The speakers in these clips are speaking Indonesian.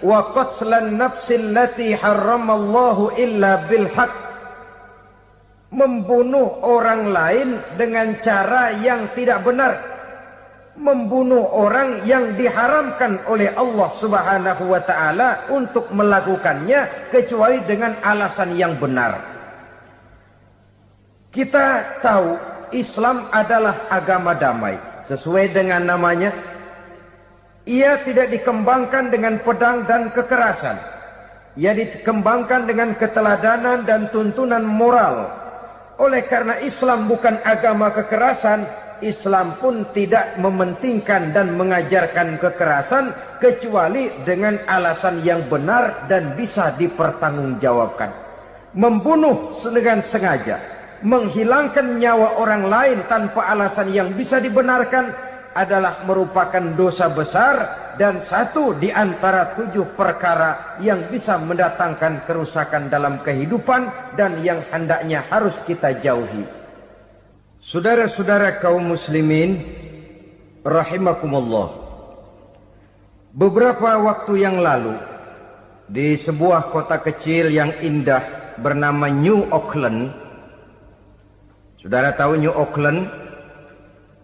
wa qatlan nafsil lati harramallahu illa bil haq, membunuh orang lain dengan cara yang tidak benar, membunuh orang yang diharamkan oleh Allah Subhanahu wa taala untuk melakukannya kecuali dengan alasan yang benar. Kita tahu Islam adalah agama damai. Sesuai dengan namanya, ia tidak dikembangkan dengan pedang dan kekerasan. Ia dikembangkan dengan keteladanan dan tuntunan moral. Oleh karena Islam bukan agama kekerasan, Islam pun tidak mementingkan dan mengajarkan kekerasan kecuali dengan alasan yang benar dan bisa dipertanggungjawabkan. Membunuh dengan sengaja, menghilangkan nyawa orang lain tanpa alasan yang bisa dibenarkan adalah merupakan dosa besar dan satu di antara 7 perkara yang bisa mendatangkan kerusakan dalam kehidupan dan yang hendaknya harus kita jauhi. Saudara-saudara kaum muslimin rahimakumullah, beberapa waktu yang lalu di sebuah kota kecil yang indah bernama New Auckland. Saudara tahu New Auckland?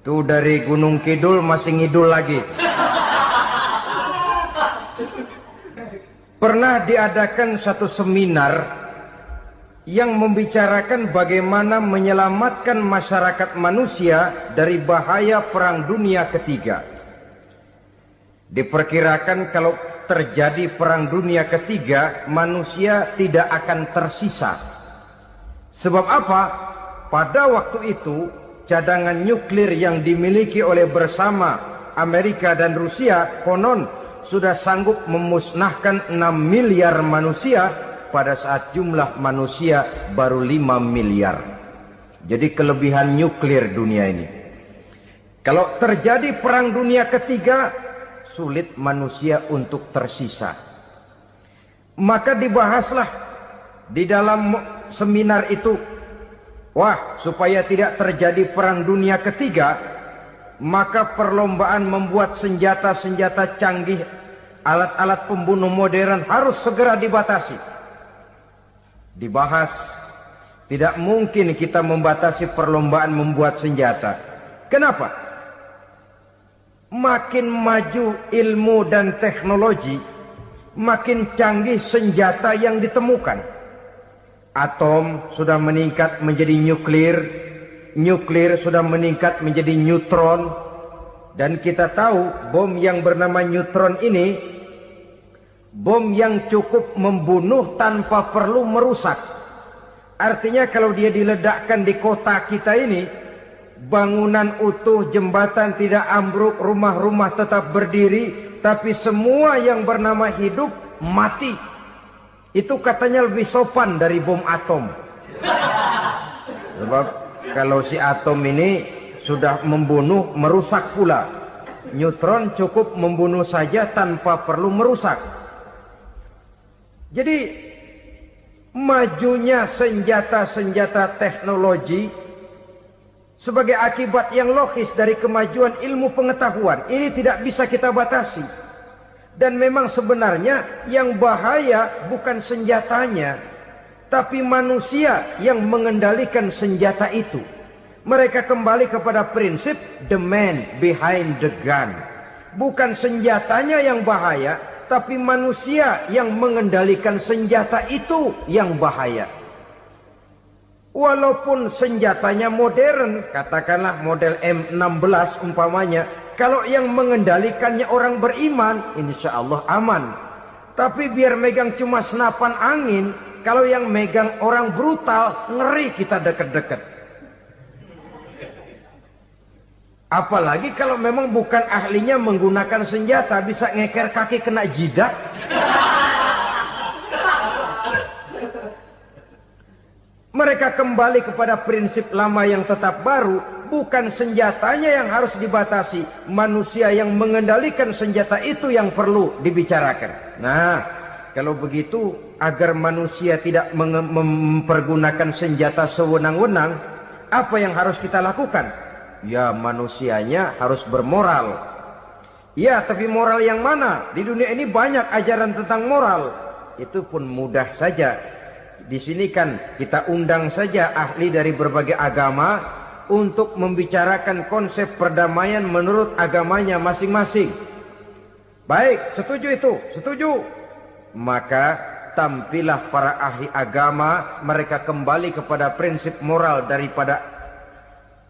Itu dari Gunung Kidul masih ngidul lagi. Pernah diadakan satu seminar yang membicarakan bagaimana menyelamatkan masyarakat manusia dari bahaya Perang Dunia Ketiga. Diperkirakan kalau terjadi Perang Dunia Ketiga, manusia tidak akan tersisa. Sebab apa? Pada waktu itu cadangan nuklir yang dimiliki oleh bersama Amerika dan Rusia konon sudah sanggup memusnahkan 6 miliar manusia pada saat jumlah manusia baru 5 miliar. Jadi kelebihan nuklir dunia ini. Kalau terjadi Perang Dunia Ketiga, sulit manusia untuk tersisa. Maka dibahaslah di dalam seminar itu, wah, supaya tidak terjadi Perang Dunia Ketiga, maka perlombaan membuat senjata-senjata canggih, alat-alat pembunuh modern harus segera dibatasi. Dibahas, tidak mungkin kita membatasi perlombaan membuat senjata. Kenapa? Makin maju ilmu dan teknologi, makin canggih senjata yang ditemukan. Atom sudah meningkat menjadi nuklir, nuklir sudah meningkat menjadi neutron, dan kita tahu bom yang bernama neutron ini bom yang cukup membunuh tanpa perlu merusak. Artinya kalau dia diledakkan di kota kita ini, bangunan utuh, jembatan tidak ambruk, rumah-rumah tetap berdiri, tapi semua yang bernama hidup mati. Itu katanya lebih sopan dari bom atom. Sebab kalau si atom ini sudah membunuh, merusak pula. Neutron cukup membunuh saja tanpa perlu merusak. Jadi majunya senjata-senjata teknologi sebagai akibat yang logis dari kemajuan ilmu pengetahuan ini tidak bisa kita batasi. Dan memang sebenarnya yang bahaya bukan senjatanya, tapi manusia yang mengendalikan senjata itu. Mereka kembali kepada prinsip the man behind the gun. Bukan senjatanya yang bahaya, tapi manusia yang mengendalikan senjata itu yang bahaya. Walaupun senjatanya modern, katakanlah model M16 umpamanya, kalau yang mengendalikannya orang beriman, insya Allah aman. Tapi biar megang cuma senapan angin, kalau yang megang orang brutal, ngeri kita deket-deket. Apalagi kalau memang bukan ahlinya menggunakan senjata, bisa ngeker kaki kena jidat. Mereka kembali kepada prinsip lama yang tetap baru, bukan senjatanya yang harus dibatasi, manusia yang mengendalikan senjata itu yang perlu dibicarakan. Nah, kalau begitu, agar manusia tidak mempergunakan senjata sewenang-wenang, apa yang harus kita lakukan? Ya, manusianya harus bermoral. Ya, tapi moral yang mana? Di dunia ini banyak ajaran tentang moral. Itu pun mudah saja. Di sini kan kita undang saja ahli dari berbagai agama untuk membicarakan konsep perdamaian menurut agamanya masing-masing. Baik, setuju itu, setuju. Maka tampillah para ahli agama, mereka kembali kepada prinsip moral daripada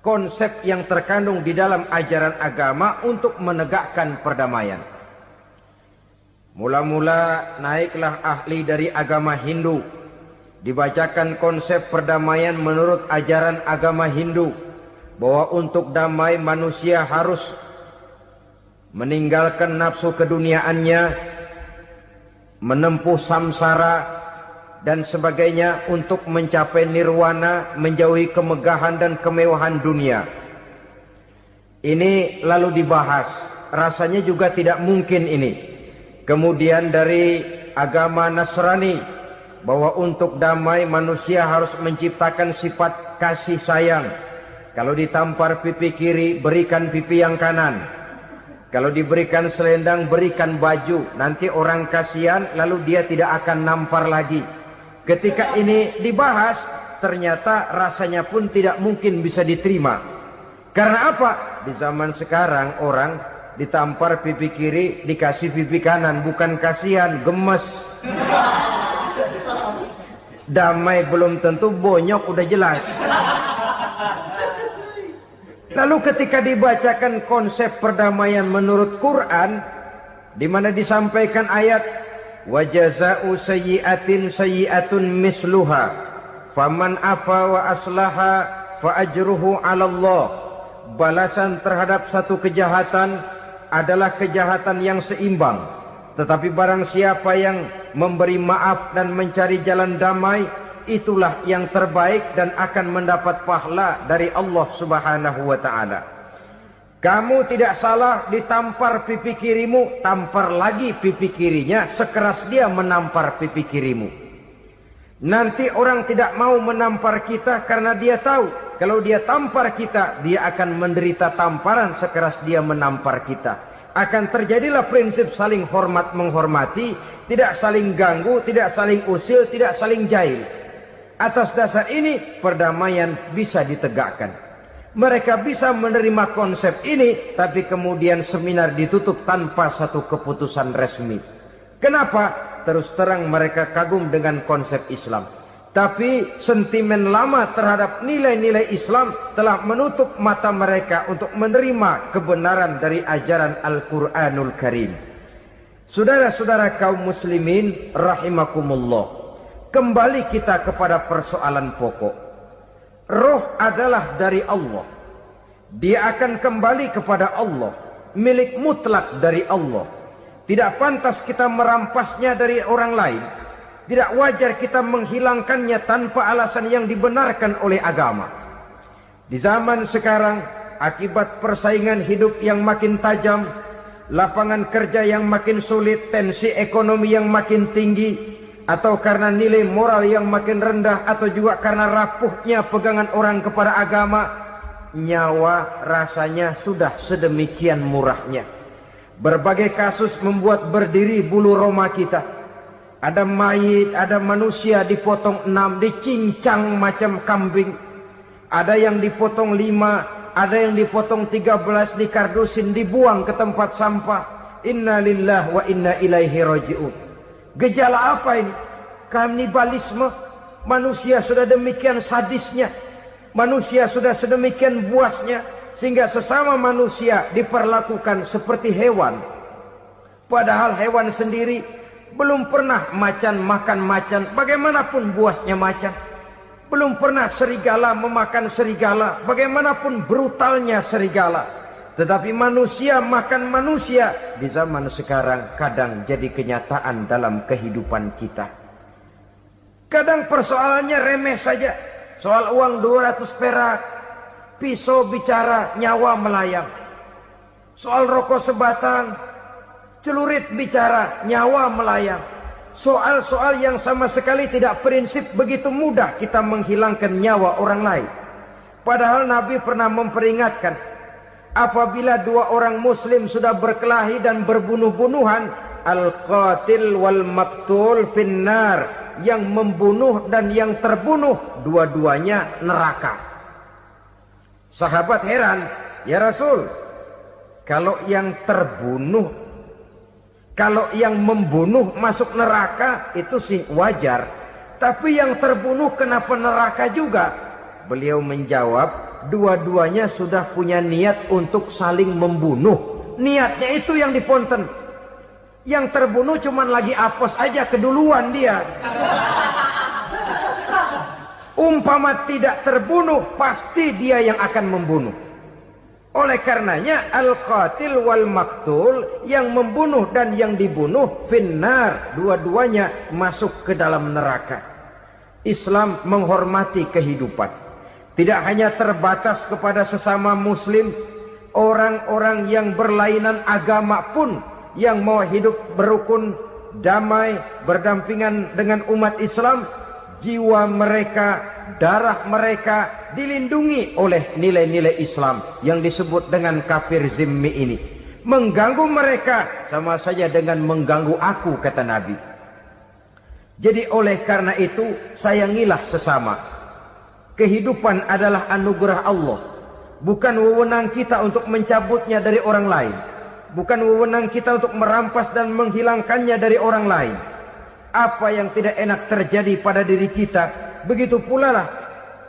konsep yang terkandung di dalam ajaran agama untuk menegakkan perdamaian. Mula-mula naiklah ahli dari agama Hindu, dibacakan konsep perdamaian menurut ajaran agama Hindu, bahwa untuk damai manusia harus meninggalkan nafsu keduniaannya, menempuh samsara dan sebagainya untuk mencapai nirwana, menjauhi kemegahan dan kemewahan dunia. Ini lalu dibahas, rasanya juga tidak mungkin ini. Kemudian dari agama Nasrani, bahwa untuk damai manusia harus menciptakan sifat kasih sayang. Kalau ditampar pipi kiri, berikan pipi yang kanan. Kalau diberikan selendang, berikan baju. Nanti orang kasihan, lalu dia tidak akan nampar lagi. Ketika ini dibahas, ternyata rasanya pun tidak mungkin bisa diterima. Karena apa? Di zaman sekarang orang ditampar pipi kiri, dikasih pipi kanan. Bukan kasihan, gemes. Damai belum tentu, bonyok udah jelas. Lalu ketika dibacakan konsep perdamaian menurut Quran, di mana disampaikan ayat wa jazaa'u sayyi'atin sayyi'atun misluha faman afa wa aslaha fa ajruhu 'ala Allah. Balasan terhadap satu kejahatan adalah kejahatan yang seimbang, tetapi barang siapa yang memberi maaf dan mencari jalan damai, itulah yang terbaik dan akan mendapat pahala dari Allah Subhanahu wa ta'ala. Kamu tidak salah ditampar pipi kirimu, tampar lagi pipi kirinya sekeras dia menampar pipi kirimu. Nanti orang tidak mau menampar kita karena dia tahu kalau dia tampar kita, dia akan menderita tamparan sekeras dia menampar kita. Akan terjadilah prinsip saling hormat menghormati, tidak saling ganggu, tidak saling usil, tidak saling jahil. Atas dasar ini perdamaian bisa ditegakkan. Mereka bisa menerima konsep ini, tapi kemudian seminar ditutup tanpa satu keputusan resmi. Kenapa? Terus terang mereka kagum dengan konsep Islam, tapi sentimen lama terhadap nilai-nilai Islam telah menutup mata mereka untuk menerima kebenaran dari ajaran Al-Quranul Karim. Saudara-saudara kaum muslimin rahimakumullah, kembali kita kepada persoalan pokok. Roh adalah dari Allah. Dia akan kembali kepada Allah, milik mutlak dari Allah. Tidak pantas kita merampasnya dari orang lain. Tidak wajar kita menghilangkannya tanpa alasan yang dibenarkan oleh agama. Di zaman sekarang, akibat persaingan hidup yang makin tajam, lapangan kerja yang makin sulit, tensi ekonomi yang makin tinggi, atau karena nilai moral yang makin rendah, atau juga karena rapuhnya pegangan orang kepada agama, nyawa rasanya sudah sedemikian murahnya. Berbagai kasus membuat berdiri bulu roma kita. Ada mayit, ada manusia dipotong 6, dicincang macam kambing. Ada yang dipotong 5, ada yang dipotong 13, dikardusin, dibuang ke tempat sampah. Inna lillahi wa inna ilaihi raji'un. Gejala apa ini? Kanibalisme. Manusia sudah demikian sadisnya, manusia sudah sedemikian buasnya, sehingga sesama manusia diperlakukan seperti hewan. Padahal hewan sendiri belum pernah macan makan macan, bagaimanapun buasnya macan. Belum pernah serigala memakan serigala, bagaimanapun brutalnya serigala. Tetapi manusia makan manusia di zaman sekarang kadang jadi kenyataan dalam kehidupan kita. Kadang persoalannya remeh saja. Soal uang 200 perak, pisau bicara, nyawa melayang. Soal rokok sebatang, celurit bicara, nyawa melayang. Soal-soal yang sama sekali tidak prinsip, begitu mudah kita menghilangkan nyawa orang lain. Padahal Nabi pernah memperingatkan, Apabila dua orang muslim sudah berkelahi dan berbunuh-bunuhan, al-qatil wal maqtul finnar, yang membunuh dan yang terbunuh dua-duanya neraka. Sahabat heran, ya Rasul, kalau yang membunuh masuk neraka itu sih wajar, tapi yang terbunuh kenapa neraka juga? Beliau menjawab, dua-duanya sudah punya niat untuk saling membunuh. Niatnya itu yang diponten. Yang terbunuh cuman lagi apes aja, keduluan dia. Umpama tidak terbunuh, pasti dia yang akan membunuh. Oleh karenanya al-qatil wal maqtul, yang membunuh dan yang dibunuh finnar, dua-duanya masuk ke dalam neraka. Islam menghormati kehidupan. Tidak hanya terbatas kepada sesama muslim, orang-orang yang berlainan agama pun yang mau hidup berukun, damai, berdampingan dengan umat Islam, jiwa mereka, darah mereka dilindungi oleh nilai-nilai Islam yang disebut dengan kafir zimmi ini. Mengganggu mereka sama saja dengan mengganggu aku, kata Nabi. Jadi oleh karena itu, sayangilah sesama. Kehidupan adalah anugerah Allah, bukan wewenang kita untuk mencabutnya dari orang lain, bukan wewenang kita untuk merampas dan menghilangkannya dari orang lain. Apa yang tidak enak terjadi pada diri kita, begitu pula lah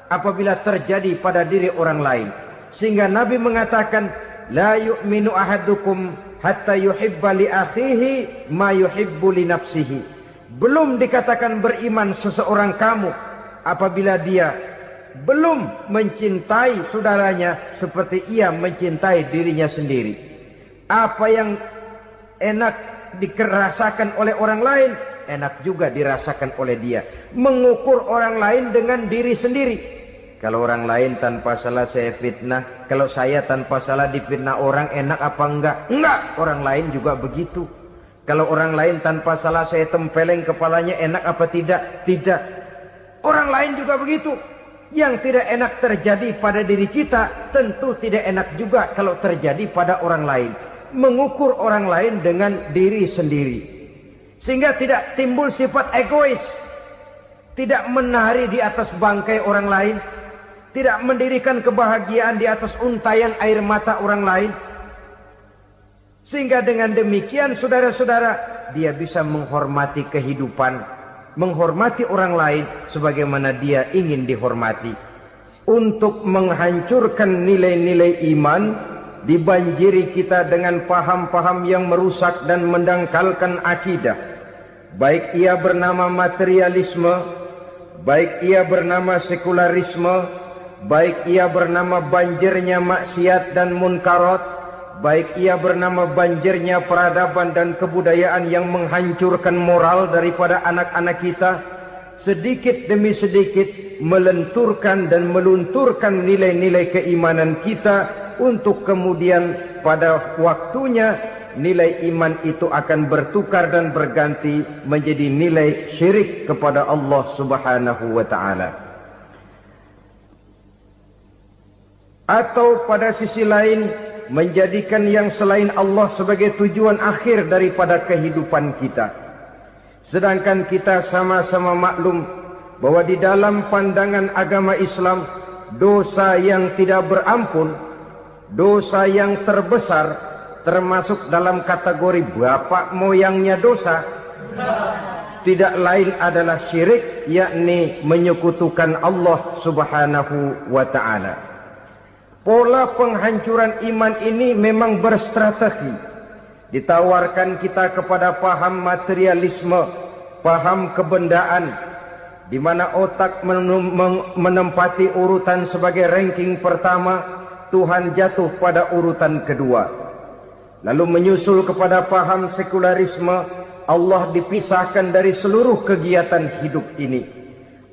apabila terjadi pada diri orang lain. Sehingga Nabi mengatakan, la yu'minu ahadukum hatta yuhibba li akhihi ma yuhibbu li nafsihi. Belum dikatakan beriman seseorang kamu apabila dia belum mencintai saudaranya seperti ia mencintai dirinya sendiri. Apa yang enak dirasakan oleh orang lain, enak juga dirasakan oleh dia. Mengukur orang lain dengan diri sendiri. Kalau orang lain tanpa salah saya fitnah, kalau saya tanpa salah difitnah orang, enak apa enggak? Enggak, orang lain juga begitu. Kalau orang lain tanpa salah saya tempeleng kepalanya, enak apa tidak? Tidak. Orang lain juga begitu. Yang tidak enak terjadi pada diri kita, tentu tidak enak juga kalau terjadi pada orang lain. Mengukur orang lain dengan diri sendiri, sehingga tidak timbul sifat egois, tidak menari di atas bangkai orang lain, tidak mendirikan kebahagiaan di atas untayan air mata orang lain. Sehingga dengan demikian, saudara-saudara, dia bisa menghormati kehidupan, menghormati orang lain sebagaimana dia ingin dihormati. Untuk menghancurkan nilai-nilai iman, dibanjiri kita dengan paham-paham yang merusak dan mendangkalkan akidah. Baik ia bernama materialisme, baik ia bernama sekularisme, baik ia bernama banjirnya maksiat dan munkarat, baik ia bernama banjirnya peradaban dan kebudayaan yang menghancurkan moral daripada anak-anak kita, sedikit demi sedikit melenturkan dan melunturkan nilai-nilai keimanan kita, untuk kemudian pada waktunya nilai iman itu akan bertukar dan berganti menjadi nilai syirik kepada Allah Subhanahu wa ta'ala. Atau pada sisi lain, menjadikan yang selain Allah sebagai tujuan akhir daripada kehidupan kita. Sedangkan kita sama-sama maklum bahwa di dalam pandangan agama Islam, dosa yang tidak berampun, dosa yang terbesar, termasuk dalam kategori bapak moyangnya dosa, tidak lain adalah syirik, yakni menyekutukan Allah Subhanahu wa ta'ala. Pola penghancuran iman ini memang berstrategi. Ditawarkan kita kepada paham materialisme, paham kebendaan, di mana otak menempati urutan sebagai ranking pertama, Tuhan jatuh pada urutan kedua. Lalu menyusul kepada paham sekularisme, Allah dipisahkan dari seluruh kegiatan hidup ini,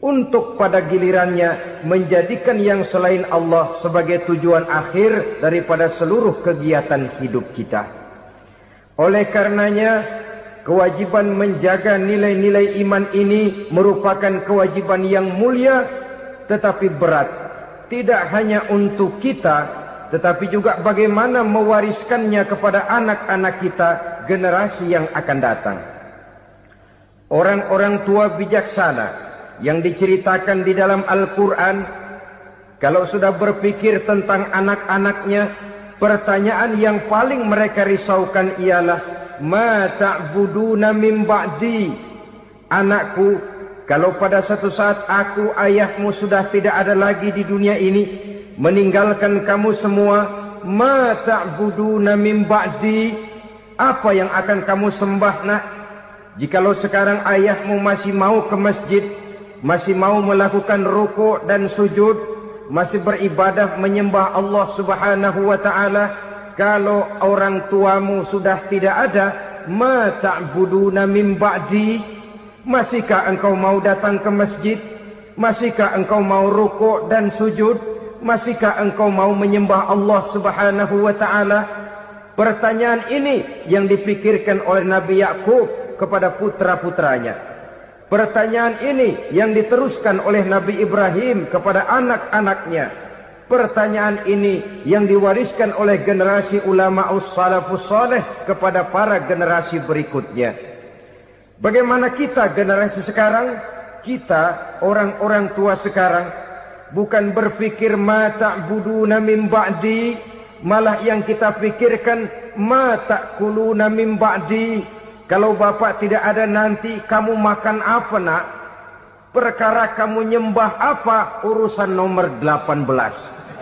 untuk pada gilirannya menjadikan yang selain Allah sebagai tujuan akhir daripada seluruh kegiatan hidup kita. Oleh karenanya, kewajiban menjaga nilai-nilai iman ini merupakan kewajiban yang mulia tetapi berat, tidak hanya untuk kita, tetapi juga bagaimana mewariskannya kepada anak-anak kita, generasi yang akan datang. Orang-orang tua bijaksana yang diceritakan di dalam Al-Quran, kalau sudah berpikir tentang anak-anaknya, pertanyaan yang paling mereka risaukan ialah, ma ta'buduna min ba'di. Anakku, kalau pada satu saat aku, ayahmu sudah tidak ada lagi di dunia ini, meninggalkan kamu semua, ma ta'buduna min ba'di, apa yang akan kamu sembah nak? Jikalau sekarang ayahmu masih mau ke masjid, masih mau melakukan rukuk dan sujud, masih beribadah menyembah Allah Subhanahu wa ta'ala, kalau orang tuamu sudah tidak ada, ma ta'buduna min ba'di, masihkah engkau mau datang ke masjid? Masihkah engkau mau rukuk dan sujud? Masihkah engkau mau menyembah Allah Subhanahu wa ta'ala? Pertanyaan ini yang dipikirkan oleh Nabi Yakub kepada putra-putranya. Pertanyaan ini yang diteruskan oleh Nabi Ibrahim kepada anak-anaknya. Pertanyaan ini yang diwariskan oleh generasi ulama salafus saleh kepada para generasi berikutnya. Bagaimana kita generasi sekarang? Kita orang-orang tua sekarang bukan berfikir ma ta'buduna min ba'di, malah yang kita fikirkan ma ta'kuluna min ba'di. Kalau bapak tidak ada nanti kamu makan apa nak? Perkara kamu nyembah apa, urusan nomor 18.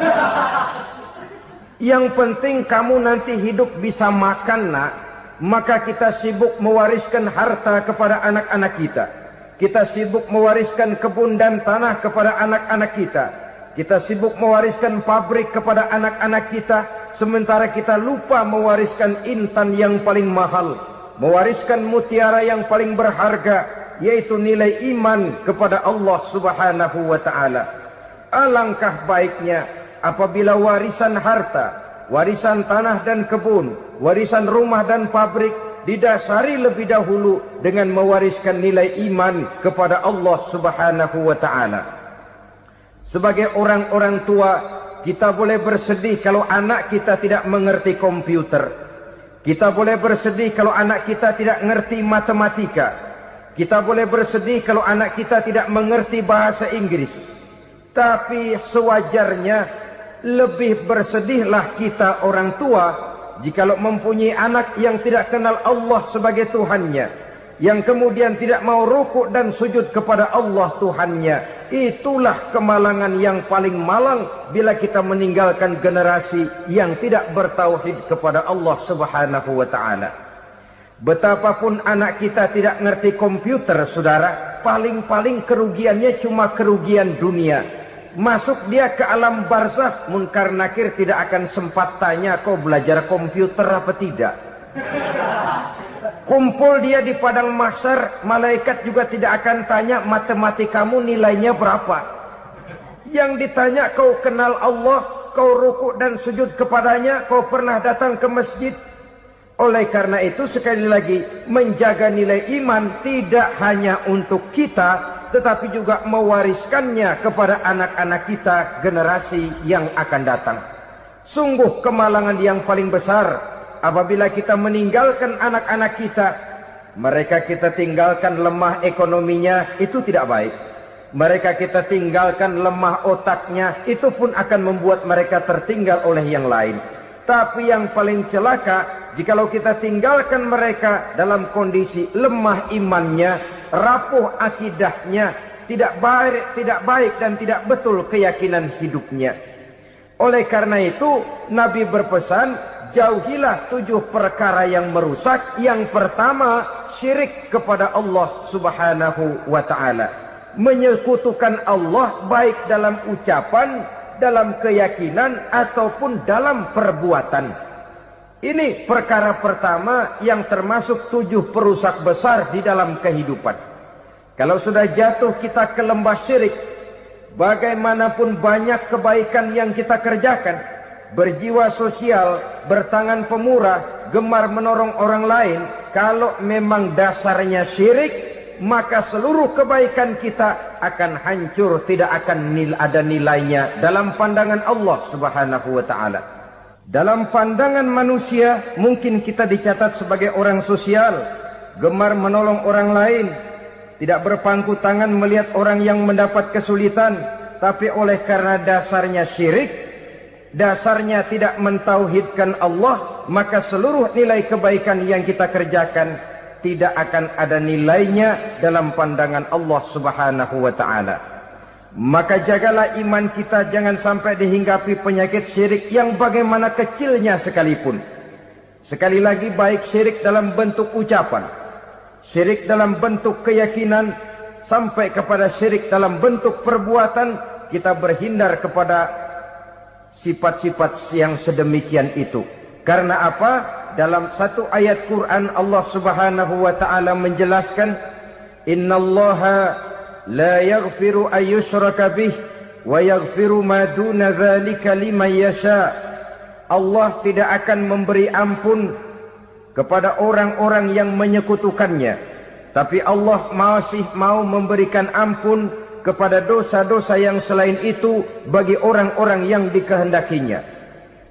Yang penting kamu nanti hidup bisa makan nak. Maka kita sibuk mewariskan harta kepada anak-anak kita. Kita sibuk mewariskan kebun dan tanah kepada anak-anak kita. Kita sibuk mewariskan pabrik kepada anak-anak kita, sementara kita lupa mewariskan intan yang paling mahal, mewariskan mutiara yang paling berharga, yaitu nilai iman kepada Allah Subhanahu wa ta'ala. Alangkah baiknya apabila warisan harta, warisan tanah dan kebun, warisan rumah dan pabrik didasari lebih dahulu dengan mewariskan nilai iman kepada Allah Subhanahu wa ta'ala. Sebagai orang-orang tua, kita boleh bersedih kalau anak kita tidak mengerti komputer. Kita boleh bersedih kalau anak kita tidak mengerti matematika. Kita boleh bersedih kalau anak kita tidak mengerti bahasa Inggris. Tapi sewajarnya lebih bersedihlah kita orang tua jikalau mempunyai anak yang tidak kenal Allah sebagai Tuhannya, yang kemudian tidak mau rukuk dan sujud kepada Allah Tuhannya. Itulah kemalangan yang paling malang bila kita meninggalkan generasi yang tidak bertauhid kepada Allah Subhanahu wa ta'ala. Betapapun anak kita tidak ngerti komputer, saudara, paling-paling kerugiannya cuma kerugian dunia. Masuk dia ke alam barzakh, munkar nakir tidak akan sempat tanya kau belajar komputer apa tidak. Kumpul dia di padang mahsyar, malaikat juga tidak akan tanya matematikamu nilainya berapa. Yang ditanya kau kenal Allah, kau rukuk dan sujud kepadanya, kau pernah datang ke masjid. Oleh karena itu sekali lagi, menjaga nilai iman tidak hanya untuk kita, tetapi juga mewariskannya kepada anak-anak kita, generasi yang akan datang. Sungguh kemalangan yang paling besar apabila kita meninggalkan anak-anak kita. Mereka kita tinggalkan lemah ekonominya, itu tidak baik. Mereka kita tinggalkan lemah otaknya, itu pun akan membuat mereka tertinggal oleh yang lain. Tapi yang paling celaka, jikalau kita tinggalkan mereka dalam kondisi lemah imannya, rapuh akidahnya, tidak baik dan tidak betul keyakinan hidupnya. Oleh karena itu Nabi berpesan, jauhilah 7 perkara yang merusak. Yang pertama, syirik kepada Allah Subhanahu wa ta'ala. Menyekutukan Allah baik dalam ucapan, dalam keyakinan, ataupun dalam perbuatan. Ini perkara pertama yang termasuk 7 perusak besar di dalam kehidupan. Kalau sudah jatuh kita ke lembah syirik, bagaimanapun banyak kebaikan yang kita kerjakan, berjiwa sosial, bertangan pemurah, gemar menolong orang lain, kalau memang dasarnya syirik, maka seluruh kebaikan kita akan hancur, tidak akan ada nilainya dalam pandangan Allah Subhanahu wa ta'ala. Dalam pandangan manusia, mungkin kita dicatat sebagai orang sosial, gemar menolong orang lain, tidak berpangku tangan melihat orang yang mendapat kesulitan. Tapi oleh karena dasarnya syirik, dasarnya tidak mentauhidkan Allah, maka seluruh nilai kebaikan yang kita kerjakan tidak akan ada nilainya dalam pandangan Allah Subhanahu wa ta'ala. Maka jagalah iman kita jangan sampai dihinggapi penyakit syirik yang bagaimana kecilnya sekalipun. Sekali lagi, baik syirik dalam bentuk ucapan, syirik dalam bentuk keyakinan, sampai kepada syirik dalam bentuk perbuatan, kita berhindar kepada sifat-sifat yang sedemikian itu. Karena apa? Dalam satu ayat Quran Allah Subhanahu wa ta'ala menjelaskan, innallaha la yaghfiru ayyushraka bih wa yaghfiru ma duna dzalika liman yasha. Allah tidak akan memberi ampun kepada orang-orang yang menyekutukannya, tapi Allah masih mau memberikan ampun kepada dosa-dosa yang selain itu bagi orang-orang yang dikehendakinya.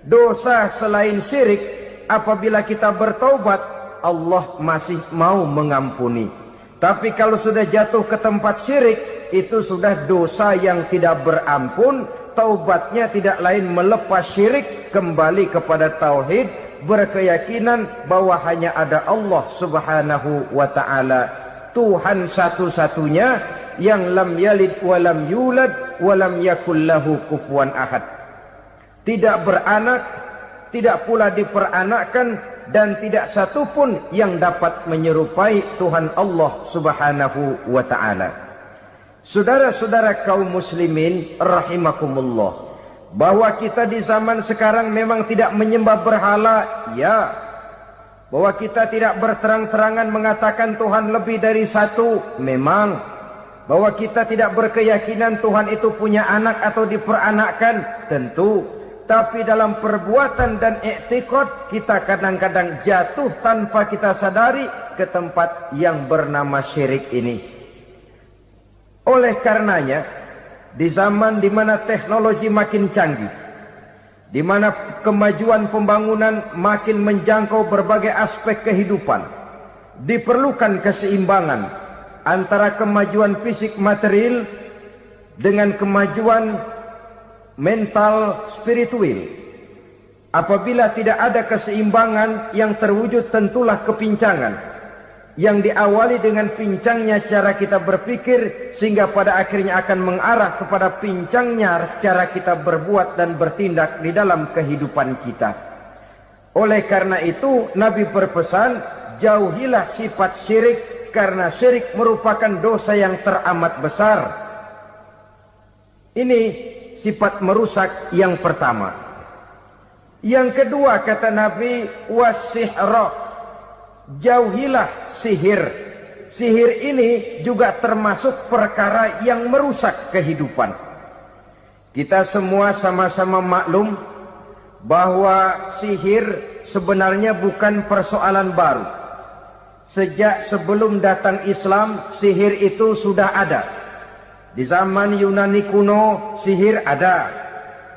Dosa selain syirik, apabila kita bertaubat, Allah masih mau mengampuni. Tapi kalau sudah jatuh ke tempat syirik, itu sudah dosa yang tidak berampun. Taubatnya tidak lain melepas syirik, kembali kepada tauhid, berkeyakinan bahwa hanya ada Allah Subhanahu wa ta'ala, Tuhan satu-satunya yang lam yalid walam yulad walam yakul lahu kufuwan ahad. Tidak beranak, tidak pula diperanakkan, dan tidak satupun yang dapat menyerupai Tuhan Allah Subhanahu wa ta'ala. Saudara-saudara kaum muslimin rahimakumullah, bahwa kita di zaman sekarang memang tidak menyembah berhala, ya. Bahwa kita tidak berterang-terangan mengatakan Tuhan lebih dari satu, memang. Bahwa kita tidak berkeyakinan Tuhan itu punya anak atau diperanakkan, tentu. Tapi dalam perbuatan dan i'tiqad, kita kadang-kadang jatuh tanpa kita sadari ke tempat yang bernama syirik ini. Oleh karenanya, di zaman di mana teknologi makin canggih, di mana kemajuan pembangunan makin menjangkau berbagai aspek kehidupan, diperlukan keseimbangan antara kemajuan fisik material dengan kemajuan mental spiritual. Apabila tidak ada keseimbangan, yang terwujud tentulah kepincangan, yang diawali dengan pincangnya cara kita berpikir, sehingga pada akhirnya akan mengarah kepada pincangnya cara kita berbuat dan bertindak di dalam kehidupan kita. Oleh karena itu Nabi berpesan, jauhilah sifat syirik, karena syirik merupakan dosa yang teramat besar. Ini sifat merusak yang pertama. Yang kedua, kata Nabi, wasihra, jauhilah sihir. Sihir ini juga termasuk perkara yang merusak kehidupan. Kita semua sama-sama maklum bahwa sihir sebenarnya bukan persoalan baru. Sejak sebelum datang Islam, sihir itu sudah ada. Di zaman Yunani kuno, sihir ada.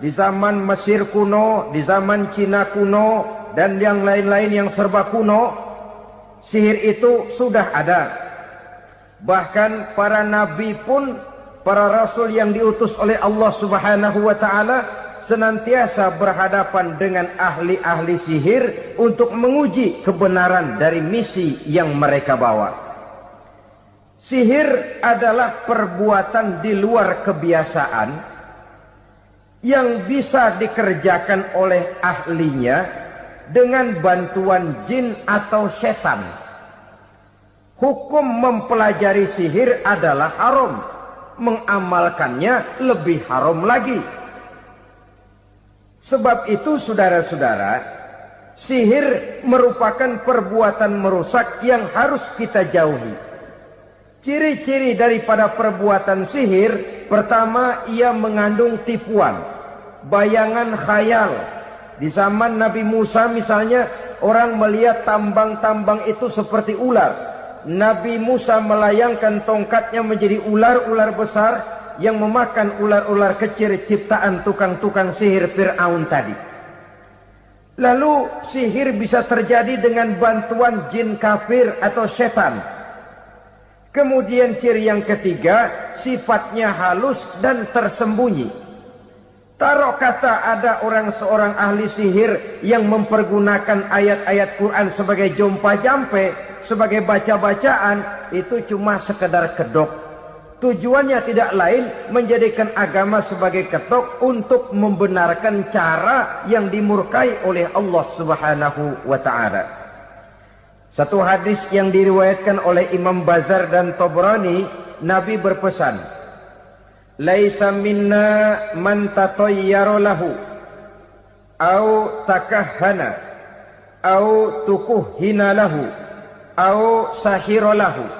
Di zaman Mesir kuno, di zaman Cina kuno, dan yang lain-lain yang serba kuno, sihir itu sudah ada. Bahkan para nabi pun, para rasul yang diutus oleh Allah Subhanahu wa ta'ala, senantiasa berhadapan dengan ahli-ahli sihir untuk menguji kebenaran dari misi yang mereka bawa. Sihir adalah perbuatan di luar kebiasaan yang bisa dikerjakan oleh ahlinya dengan bantuan jin atau setan. Hukum mempelajari sihir adalah haram, mengamalkannya lebih haram lagi. Sebab itu saudara-saudara, sihir merupakan perbuatan merusak yang harus kita jauhi. Ciri-ciri daripada perbuatan sihir, pertama, ia mengandung tipuan, bayangan khayal. Di zaman Nabi Musa misalnya, orang melihat tambang-tambang itu seperti ular. Nabi Musa melayangkan tongkatnya menjadi ular-ular besar yang memakan ular-ular kecil ciptaan tukang-tukang sihir Fir'aun tadi. Lalu sihir bisa terjadi dengan bantuan jin kafir atau setan. Kemudian ciri yang ketiga, sifatnya halus dan tersembunyi. Taruh kata ada seorang ahli sihir yang mempergunakan ayat-ayat Quran sebagai jompa-jampe, sebagai baca-bacaan, itu cuma sekedar kedok. Tujuannya tidak lain menjadikan agama sebagai ketok untuk membenarkan cara yang dimurkai oleh Allah Subhanahu wa ta'ala. Satu hadis yang diriwayatkan oleh Imam Bazar dan Tabrani, Nabi berpesan, "Laisa minna man tatayyara lahu au takahhana au tukuhhina lahu au sahira lahu."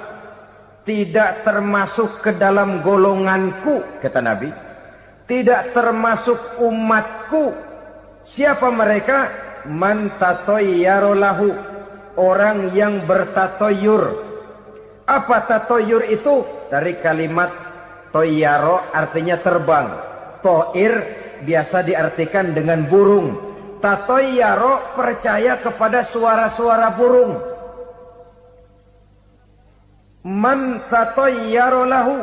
Tidak termasuk ke dalam golonganku, kata Nabi. Tidak termasuk umatku. Siapa mereka? Man tatayyara lahu, orang yang bertatoyur. Apa tatoyur itu? Dari kalimat toyaro, artinya terbang. Toir biasa diartikan dengan burung. Tatoyaro percaya kepada suara-suara burung. Man tatayyara lahu,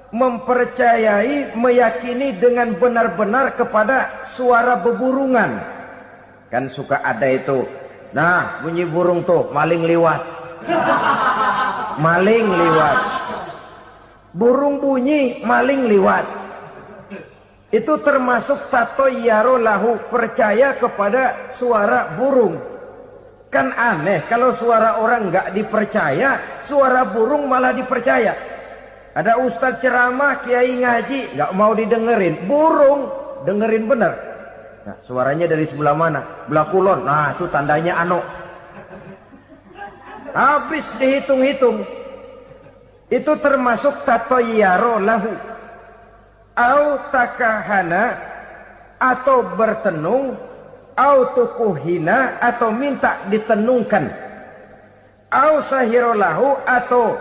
mempercayai, meyakini dengan benar-benar kepada suara beburungan. Kan suka ada itu, nah bunyi burung tuh, maling liwat. Maling liwat. Burung bunyi, maling liwat. Itu termasuk tatayyara lahu, percaya kepada suara burung. Kan aneh kalau suara orang nggak dipercaya, suara burung malah dipercaya. Ada ustadz ceramah, kiai ngaji, nggak mau didengerin, burung dengerin bener. Nah, suaranya dari sebelah mana? Belah kulon. Nah, itu tandanya ano. Habis dihitung-hitung. Itu termasuk tatayyara lahu. Au takahana, atau bertenung, au tukuhina, atau minta ditenungkan, au sahirolahu, atau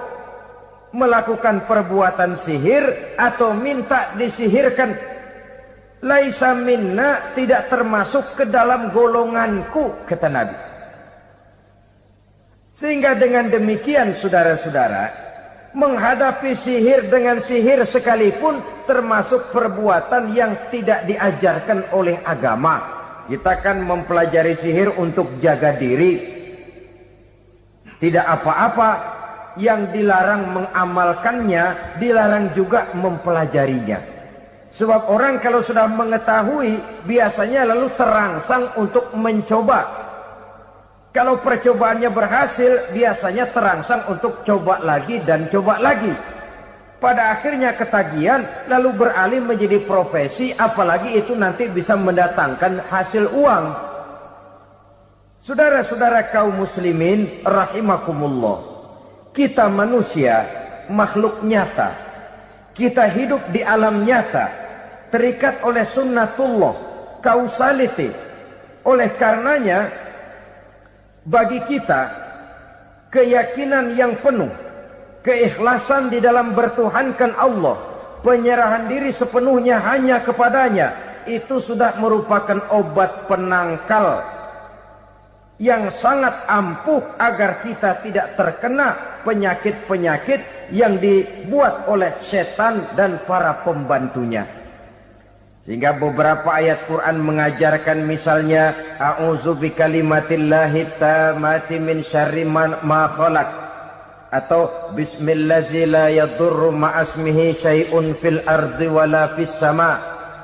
melakukan perbuatan sihir atau minta disihirkan. Laisa minna, tidak termasuk ke dalam golonganku, kata Nabi. Sehingga dengan demikian saudara-saudara, menghadapi sihir dengan sihir sekalipun termasuk perbuatan yang tidak diajarkan oleh agama. Kita kan mempelajari sihir untuk jaga diri. Tidak apa-apa, yang dilarang mengamalkannya, dilarang juga mempelajarinya. Sebab orang kalau sudah mengetahui, biasanya lalu terangsang untuk mencoba. Kalau percobaannya berhasil, biasanya terangsang untuk coba lagi dan coba lagi. Pada akhirnya ketagihan, lalu beralih menjadi profesi, apalagi itu nanti bisa mendatangkan hasil uang. Saudara-saudara kaum muslimin rahimakumullah, kita manusia makhluk nyata. Kita hidup di alam nyata, terikat oleh sunnatullah, causality. Oleh karenanya, bagi kita keyakinan yang penuh, keikhlasan di dalam bertuhankan Allah, penyerahan diri sepenuhnya hanya kepadanya, itu sudah merupakan obat penangkal yang sangat ampuh agar kita tidak terkena penyakit-penyakit yang dibuat oleh setan dan para pembantunya. Sehingga beberapa ayat Quran mengajarkan, misalnya a'udzu bikalimatillahi tammati min syarri ma khalaq, atau bismillazi la yadurru ma'asmihi syai'un fil ardi wala fis sama,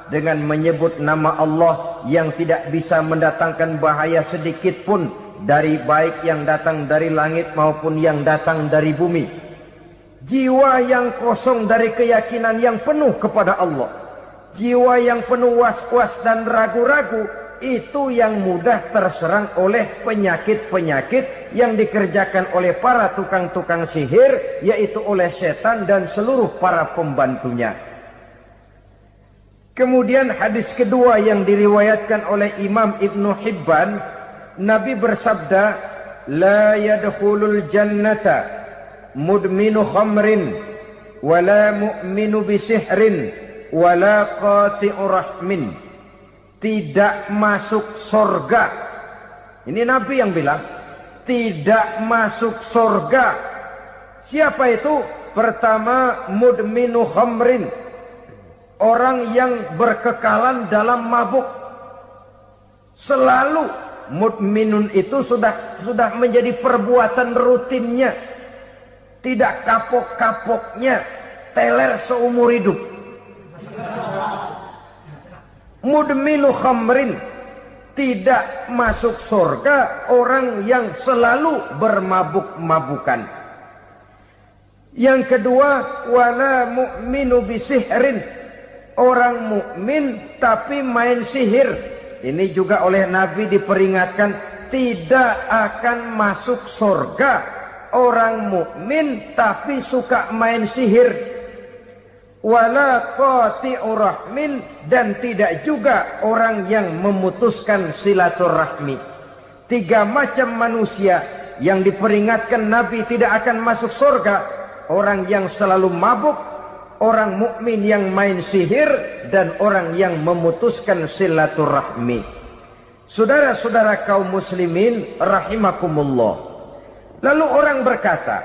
dengan menyebut nama Allah yang tidak bisa mendatangkan bahaya sedikit pun, dari baik yang datang dari langit maupun yang datang dari bumi. Jiwa yang kosong dari keyakinan yang penuh kepada Allah, jiwa yang penuh was-was dan ragu-ragu, itu yang mudah terserang oleh penyakit-penyakit yang dikerjakan oleh para tukang-tukang sihir, yaitu oleh setan dan seluruh para pembantunya. Kemudian hadis kedua yang diriwayatkan oleh Imam Ibnu Hibban, Nabi bersabda, la yadkhulul jannata mudminu khamrin wala mu'minu bisihrin wala qati'u rahmin. Tidak masuk surga Ini Nabi yang bilang, tidak masuk surga. Siapa itu? Pertama, mudminu khamrin, orang yang berkekalan dalam mabuk. Selalu mudminun itu sudah menjadi perbuatan rutinnya, tidak kapok-kapoknya, teler seumur hidup. Mudminu khamrin, tidak masuk surga orang yang selalu bermabuk-mabukan. Yang kedua, wala mu'minu bisihrin, orang mukmin tapi main sihir. Ini juga oleh Nabi diperingatkan, tidak akan masuk surga orang mukmin tapi suka main sihir. Wala qati'u rahmin, dan tidak juga orang yang memutuskan silaturahmi. 3 macam manusia yang diperingatkan Nabi tidak akan masuk surga: orang yang selalu mabuk, orang mukmin yang main sihir, dan orang yang memutuskan silaturahmi. Saudara-saudara kaum muslimin rahimakumullah. Lalu orang berkata,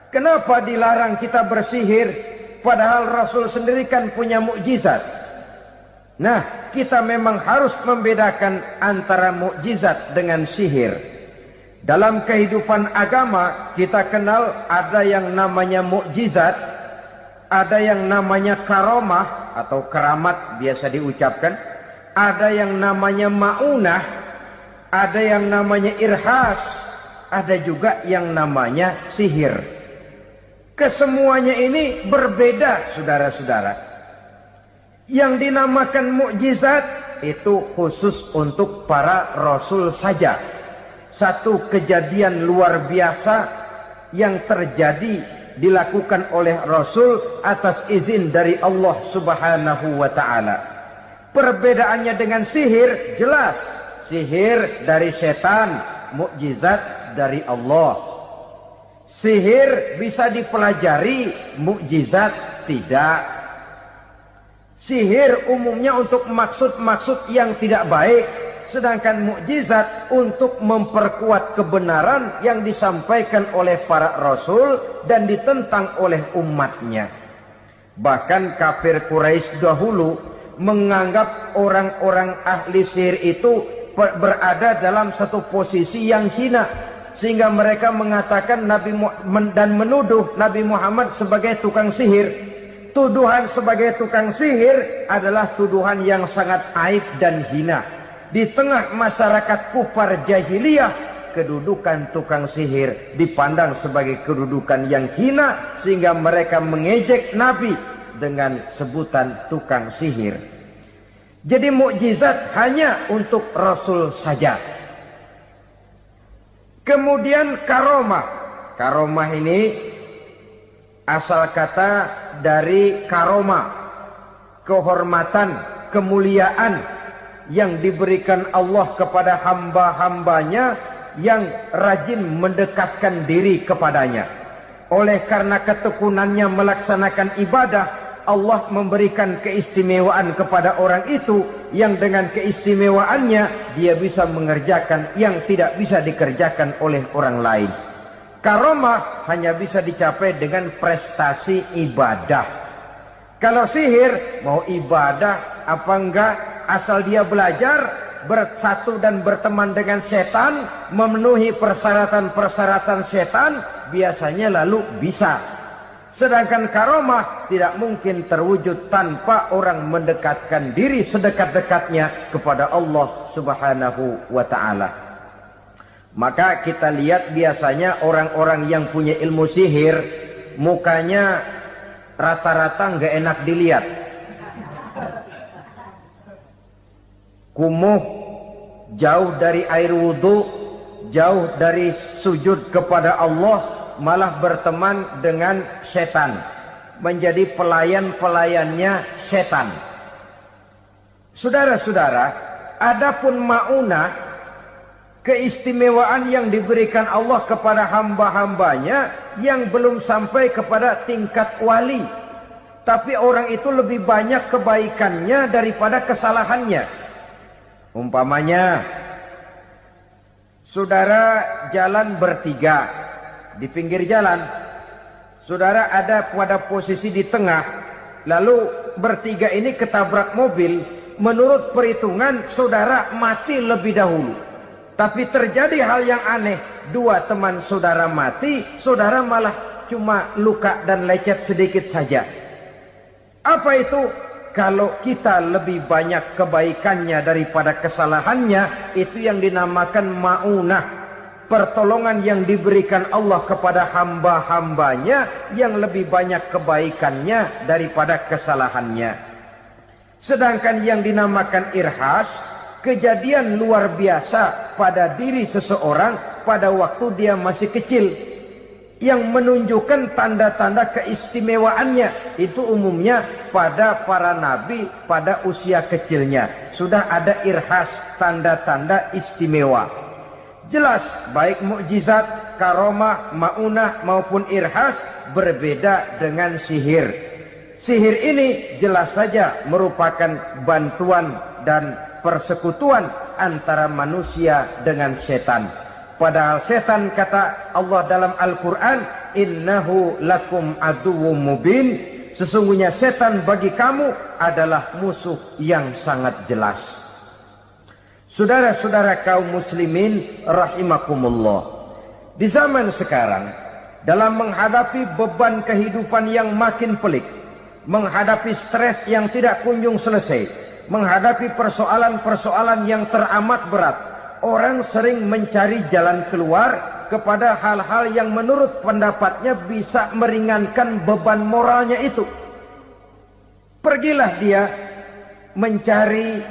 kenapa dilarang kita bersihir? Padahal Rasul sendiri kan punya mukjizat. Nah, kita memang harus membedakan antara mukjizat dengan sihir. Dalam kehidupan agama kita kenal ada yang namanya mukjizat, ada yang namanya karomah atau keramat biasa diucapkan, ada yang namanya maunah, ada yang namanya irhas, ada juga yang namanya sihir. Kesemuanya ini berbeda, saudara-saudara. Yang dinamakan mukjizat itu khusus untuk para rasul saja. Satu kejadian luar biasa yang terjadi dilakukan oleh Rasul atas izin dari Allah Subhanahu wa ta'ala. Perbedaannya dengan sihir jelas. Sihir dari setan, mukjizat dari Allah. Sihir bisa dipelajari, mukjizat tidak. Sihir umumnya untuk maksud-maksud yang tidak baik, sedangkan mukjizat untuk memperkuat kebenaran yang disampaikan oleh para rasul dan ditentang oleh umatnya. Bahkan kafir Quraisy dahulu menganggap orang-orang ahli sihir itu berada dalam satu posisi yang hina, sehingga mereka mengatakan dan menuduh Nabi Muhammad sebagai tukang sihir. Tuduhan sebagai tukang sihir adalah tuduhan yang sangat aib dan hina. Di tengah masyarakat kufar jahiliyah, kedudukan tukang sihir dipandang sebagai kedudukan yang hina, sehingga mereka mengejek Nabi dengan sebutan tukang sihir. Jadi mukjizat hanya untuk Rasul saja. Kemudian karomah. Karomah ini asal kata dari karomah, kehormatan, kemuliaan yang diberikan Allah kepada hamba-hambanya yang rajin mendekatkan diri kepadanya. Oleh karena ketekunannya melaksanakan ibadah, Allah memberikan keistimewaan kepada orang itu, yang dengan keistimewaannya dia bisa mengerjakan yang tidak bisa dikerjakan oleh orang lain. Karomah hanya bisa dicapai dengan prestasi ibadah. Kalau sihir, mau ibadah apa enggak, asal dia belajar, bersatu dan berteman dengan setan, memenuhi persyaratan-persyaratan setan, biasanya lalu bisa. Sedangkan karomah tidak mungkin terwujud tanpa orang mendekatkan diri sedekat-dekatnya kepada Allah Subhanahu wa ta'ala. Maka kita lihat biasanya orang-orang yang punya ilmu sihir, mukanya rata-rata nggak enak dilihat. Kumuh, jauh dari air wudhu, jauh dari sujud kepada Allah, malah berteman dengan setan, menjadi pelayan-pelayannya setan. Saudara-saudara, adapun maunah, keistimewaan yang diberikan Allah kepada hamba-hambanya yang belum sampai kepada tingkat wali, tapi orang itu lebih banyak kebaikannya daripada kesalahannya. Umpamanya Saudara jalan bertiga di pinggir jalan. Saudara ada pada posisi di tengah, lalu bertiga ini ketabrak mobil. Menurut perhitungan saudara mati lebih dahulu. Tapi terjadi hal yang aneh, dua teman saudara mati, saudara malah cuma luka dan lecet sedikit saja. Apa itu? Kalau kita lebih banyak kebaikannya daripada kesalahannya, itu yang dinamakan ma'unah, pertolongan yang diberikan Allah kepada hamba-hambanya yang lebih banyak kebaikannya daripada kesalahannya. Sedangkan yang dinamakan irhas, kejadian luar biasa pada diri seseorang pada waktu dia masih kecil, yang menunjukkan tanda-tanda keistimewaannya. Itu umumnya pada para nabi pada usia kecilnya sudah ada irhas, tanda-tanda istimewa. Jelas baik mukjizat, karomah, maunah maupun irhas berbeda dengan sihir. Sihir ini jelas saja merupakan bantuan dan persekutuan antara manusia dengan setan. Padahal setan, kata Allah dalam Al-Quran, innahu lakum aduwwum mubin, sesungguhnya setan bagi kamu adalah musuh yang sangat jelas. Saudara-saudara kaum muslimin rahimakumullah, di zaman sekarang dalam menghadapi beban kehidupan yang makin pelik, menghadapi stres yang tidak kunjung selesai, menghadapi persoalan-persoalan yang teramat berat, orang sering mencari jalan keluar kepada hal-hal yang menurut pendapatnya bisa meringankan beban moralnya itu. Pergilah dia mencari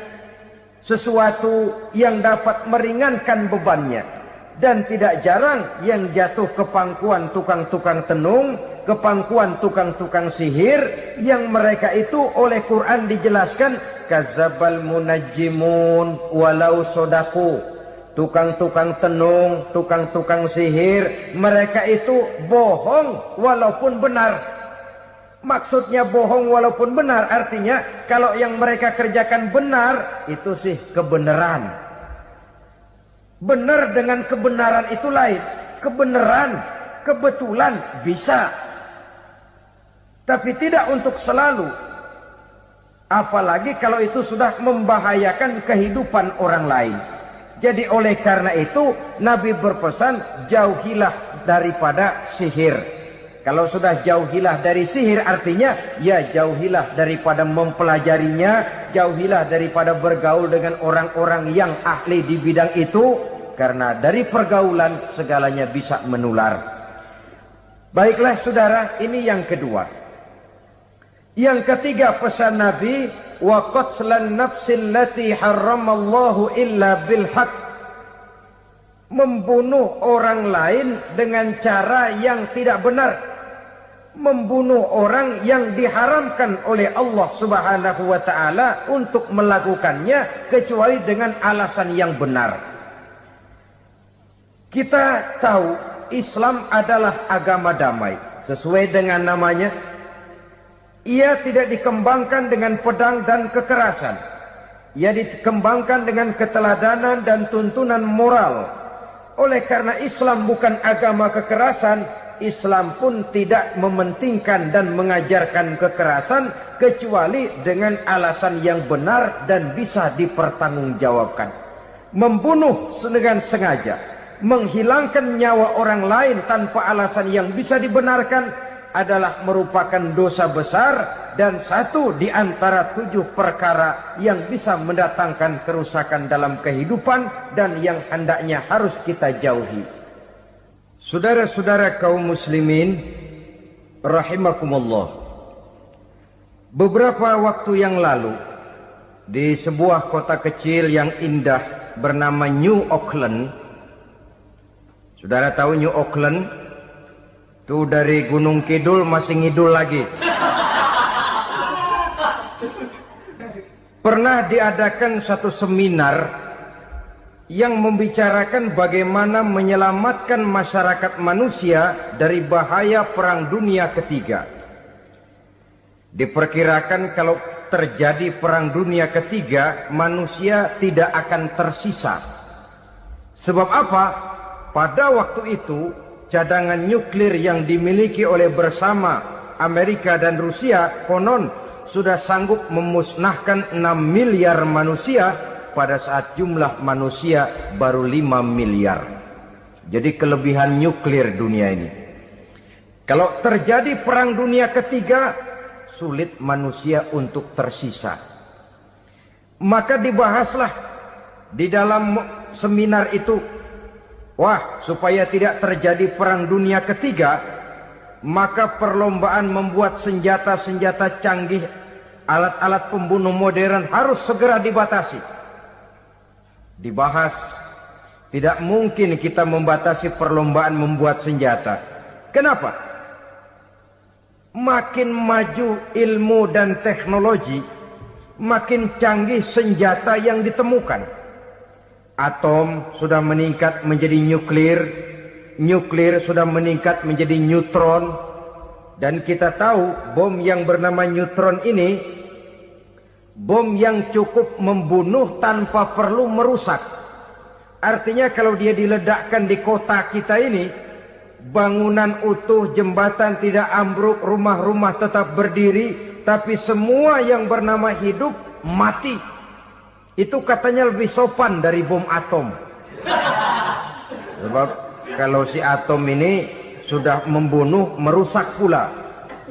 sesuatu yang dapat meringankan bebannya. Dan tidak jarang yang jatuh ke pangkuan tukang-tukang tenung, ke pangkuan tukang-tukang sihir, yang mereka itu oleh Quran dijelaskan kadzabal munajjimun walau sodaku. Tukang-tukang tenung, tukang-tukang sihir, mereka itu bohong walaupun benar. Maksudnya bohong walaupun benar artinya kalau yang mereka kerjakan benar, itu sih kebenaran. Benar dengan kebenaran itu lain. Kebenaran, kebetulan bisa, tapi tidak untuk selalu. Apalagi kalau itu sudah membahayakan kehidupan orang lain. Jadi oleh karena itu Nabi berpesan, jauhilah daripada sihir. Kalau sudah jauhilah dari sihir artinya ya jauhilah daripada mempelajarinya, jauhilah daripada bergaul dengan orang-orang yang ahli di bidang itu, karena dari pergaulan segalanya bisa menular. Baiklah saudara, ini yang kedua. Yang ketiga pesan Nabi, wa qatlan nafsil lati harramallahu illa bil haq, membunuh orang lain dengan cara yang tidak benar, membunuh orang yang diharamkan oleh Allah Subhanahu wa taala untuk melakukannya kecuali dengan alasan yang benar. Kita tahu Islam adalah agama damai. Sesuai dengan namanya, ia tidak dikembangkan dengan pedang dan kekerasan. Ia dikembangkan dengan keteladanan dan tuntunan moral. Oleh karena Islam bukan agama kekerasan, Islam pun tidak mementingkan dan mengajarkan kekerasan kecuali dengan alasan yang benar dan bisa dipertanggungjawabkan. Membunuh dengan sengaja, menghilangkan nyawa orang lain tanpa alasan yang bisa dibenarkan adalah merupakan dosa besar dan satu di antara 7 perkara yang bisa mendatangkan kerusakan dalam kehidupan dan yang hendaknya harus kita jauhi. Saudara-saudara kaum muslimin rahimakumullah, beberapa waktu yang lalu di sebuah kota kecil yang indah bernama New Auckland. Saudara tahu New Auckland? Itu dari Gunung Kidul masih ngidul lagi. Pernah diadakan satu seminar yang membicarakan bagaimana menyelamatkan masyarakat manusia dari bahaya Perang Dunia Ketiga. Diperkirakan kalau terjadi Perang Dunia Ketiga, manusia tidak akan tersisa. Sebab apa? Pada waktu itu cadangan nuklir yang dimiliki oleh bersama Amerika dan Rusia konon sudah sanggup memusnahkan 6 miliar manusia pada saat jumlah manusia baru 5 miliar. Jadi kelebihan nuklir dunia ini. Kalau terjadi perang dunia ketiga, sulit manusia untuk tersisa. Maka dibahaslah di dalam seminar itu, wah, supaya tidak terjadi perang dunia ketiga, maka perlombaan membuat senjata-senjata canggih, alat-alat pembunuh modern harus segera dibatasi. Dibahas, tidak mungkin kita membatasi perlombaan membuat senjata. Kenapa? Makin maju ilmu dan teknologi, makin canggih senjata yang ditemukan. Atom sudah meningkat menjadi nuklir, nuklir sudah meningkat menjadi neutron, dan kita tahu bom yang bernama neutron ini bom yang cukup membunuh tanpa perlu merusak. Artinya kalau dia diledakkan di kota kita ini, bangunan utuh, jembatan tidak ambruk, rumah-rumah tetap berdiri, tapi semua yang bernama hidup mati. Itu katanya lebih sopan dari bom atom. Sebab kalau si atom ini sudah membunuh, merusak pula.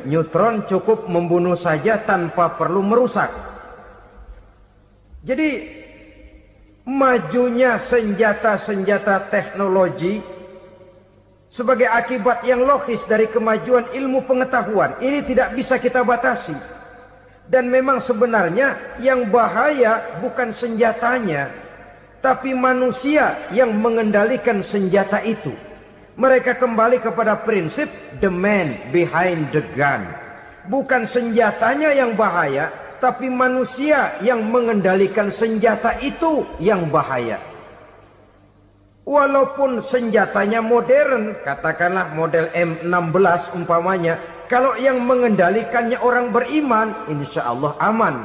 Neutron cukup membunuh saja tanpa perlu merusak. Jadi majunya senjata-senjata teknologi sebagai akibat yang logis dari kemajuan ilmu pengetahuan ini tidak bisa kita batasi. Dan memang sebenarnya yang bahaya bukan senjatanya, tapi manusia yang mengendalikan senjata itu. Mereka kembali kepada prinsip the man behind the gun. Bukan senjatanya yang bahaya, tapi manusia yang mengendalikan senjata itu yang bahaya. Walaupun senjatanya modern, katakanlah model M16 umpamanya, kalau yang mengendalikannya orang beriman, insya Allah aman.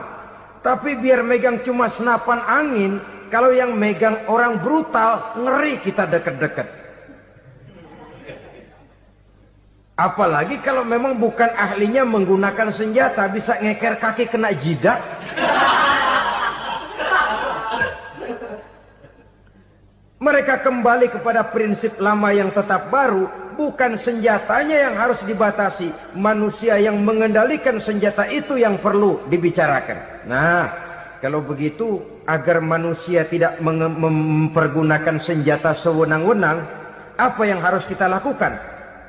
Tapi biar megang cuma senapan angin, kalau yang megang orang brutal, ngeri kita deket-deket. Apalagi kalau memang bukan ahlinya menggunakan senjata, bisa ngeker kaki kena jidat. Mereka kembali kepada prinsip lama yang tetap baru, bukan senjatanya yang harus dibatasi, manusia yang mengendalikan senjata itu yang perlu dibicarakan. Nah, kalau begitu agar manusia tidak mempergunakan senjata sewenang-wenang, apa yang harus kita lakukan?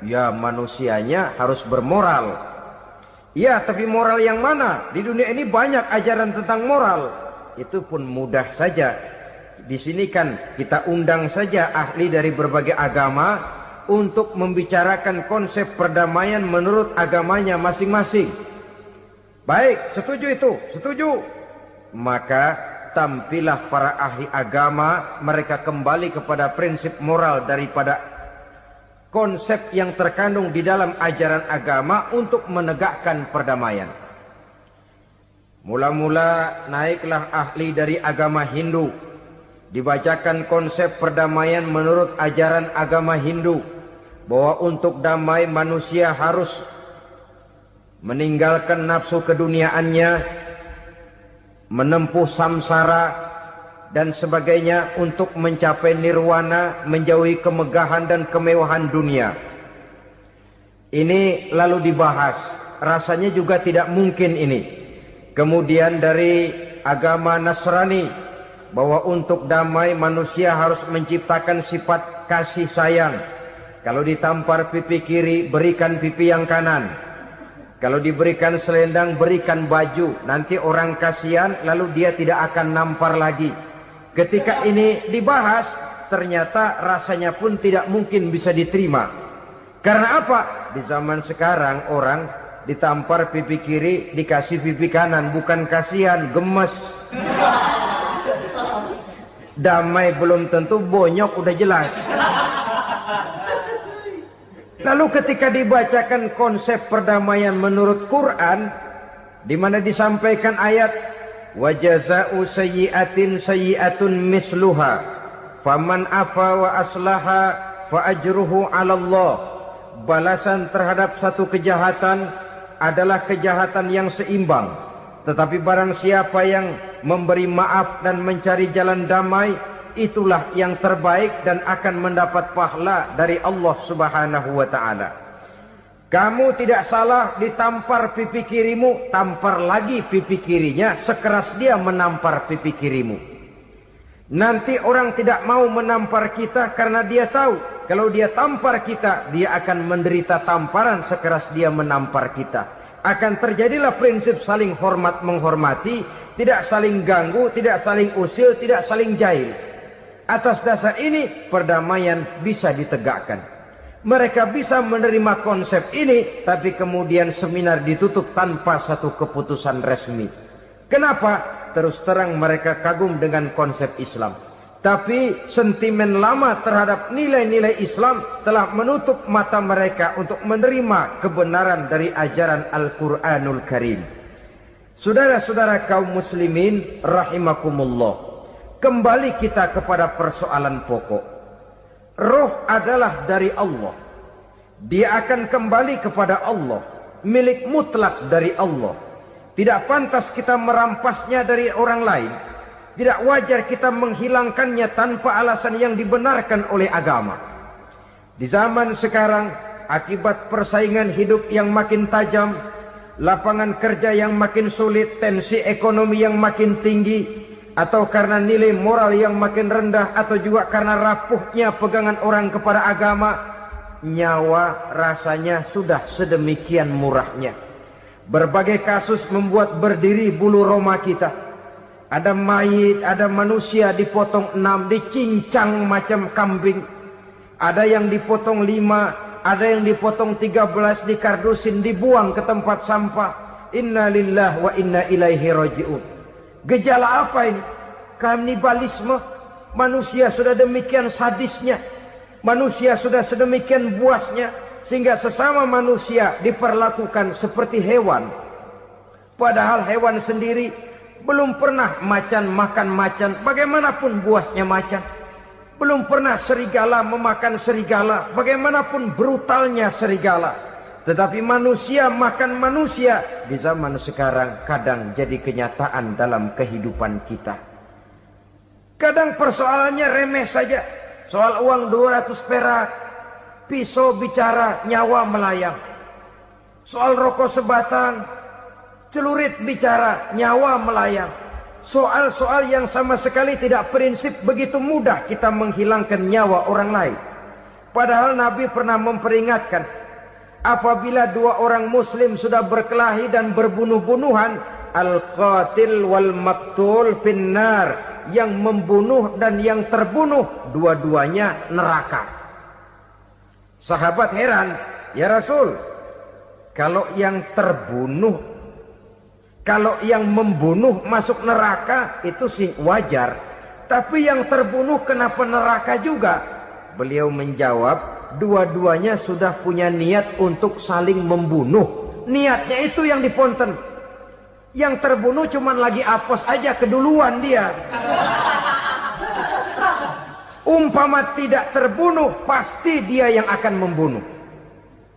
Ya, manusianya harus bermoral. Ya, tapi moral yang mana? Di dunia ini banyak ajaran tentang moral. Itu pun mudah saja. Di sini kan kita undang saja ahli dari berbagai agama untuk membicarakan konsep perdamaian menurut agamanya masing-masing. Baik, setuju itu, setuju. Maka tampillah para ahli agama, mereka kembali kepada prinsip moral daripada konsep yang terkandung di dalam ajaran agama untuk menegakkan perdamaian. Mula-mula naiklah ahli dari agama Hindu. Dibacakan konsep perdamaian menurut ajaran agama Hindu, bahwa untuk damai manusia harus meninggalkan nafsu keduniaannya, menempuh samsara dan sebagainya untuk mencapai nirwana, menjauhi kemegahan dan kemewahan dunia. Ini lalu dibahas, rasanya juga tidak mungkin ini. Kemudian dari agama Nasrani, bahwa untuk damai manusia harus menciptakan sifat kasih sayang. Kalau ditampar pipi kiri, berikan pipi yang kanan. Kalau diberikan selendang, berikan baju. Nanti orang kasihan, lalu dia tidak akan nampar lagi. Ketika ini dibahas, ternyata rasanya pun tidak mungkin bisa diterima. Karena apa? Di zaman sekarang orang ditampar pipi kiri, dikasih pipi kanan. Bukan kasihan, gemes. Damai belum tentu, bonyok udah jelas. Lalu ketika dibacakan konsep perdamaian menurut Quran, di mana disampaikan ayat wa jazaa'u sayyi'atin sayyi'atun misluha faman afa wa aslaha fa ajruhu 'ala Allah. Balasan terhadap satu kejahatan adalah kejahatan yang seimbang. Tetapi barang siapa yang memberi maaf dan mencari jalan damai, itulah yang terbaik dan akan mendapat pahala dari Allah Subhanahu wa ta'ala. Kamu tidak salah ditampar pipi kirimu, tampar lagi pipi kirinya sekeras dia menampar pipi kirimu. Nanti orang tidak mau menampar kita karena dia tahu kalau dia tampar kita, dia akan menderita tamparan sekeras dia menampar kita. Akan terjadilah prinsip saling hormat menghormati, tidak saling ganggu, tidak saling usil, tidak saling jahil. Atas dasar ini perdamaian bisa ditegakkan. Mereka bisa menerima konsep ini, tapi kemudian seminar ditutup tanpa satu keputusan resmi. Kenapa? Terus terang mereka kagum dengan konsep Islam. Tapi sentimen lama terhadap nilai-nilai Islam telah menutup mata mereka untuk menerima kebenaran dari ajaran Al-Quranul Karim. Saudara-saudara kaum muslimin rahimakumullah, kembali kita kepada persoalan pokok. Roh adalah dari Allah. Dia akan kembali kepada Allah, milik mutlak dari Allah. Tidak pantas kita merampasnya dari orang lain. Tidak wajar kita menghilangkannya tanpa alasan yang dibenarkan oleh agama. Di zaman sekarang, akibat persaingan hidup yang makin tajam, lapangan kerja yang makin sulit, tensi ekonomi yang makin tinggi, atau karena nilai moral yang makin rendah, atau juga karena rapuhnya pegangan orang kepada agama, nyawa rasanya sudah sedemikian murahnya. Berbagai kasus membuat berdiri bulu roma kita. Ada mayit, ada manusia dipotong 6, dicincang macam kambing. Ada yang dipotong 5, ada yang dipotong 13, dikardusin, dibuang ke tempat sampah. Inna lillahi wa inna ilaihi raji'un. Gejala apa ini? Kanibalisme. Manusia sudah demikian sadisnya. Manusia sudah sedemikian buasnya, sehingga sesama manusia diperlakukan seperti hewan. Padahal hewan sendiri belum pernah macan makan macan, bagaimanapun buasnya macan. Belum pernah serigala memakan serigala, bagaimanapun brutalnya serigala. Tetapi manusia makan manusia di zaman sekarang kadang jadi kenyataan dalam kehidupan kita. Kadang persoalannya remeh saja. Soal uang 200 perak, pisau bicara, nyawa melayang. Soal rokok sebatang, celurit bicara, nyawa melayang. Soal-soal yang sama sekali tidak prinsip, begitu mudah kita menghilangkan nyawa orang lain. Padahal Nabi pernah memperingatkan, apabila dua orang muslim sudah berkelahi dan berbunuh-bunuhan, al-qatil wal maktul finnar, yang membunuh dan yang terbunuh dua-duanya neraka. Sahabat heran, ya Rasul, kalau yang membunuh masuk neraka itu sih wajar, tapi yang terbunuh kenapa neraka juga? Beliau menjawab, dua-duanya sudah punya niat untuk saling membunuh. Niatnya itu yang diponten. Yang terbunuh cuman lagi apes aja, keduluan dia. Umpama tidak terbunuh, pasti dia yang akan membunuh.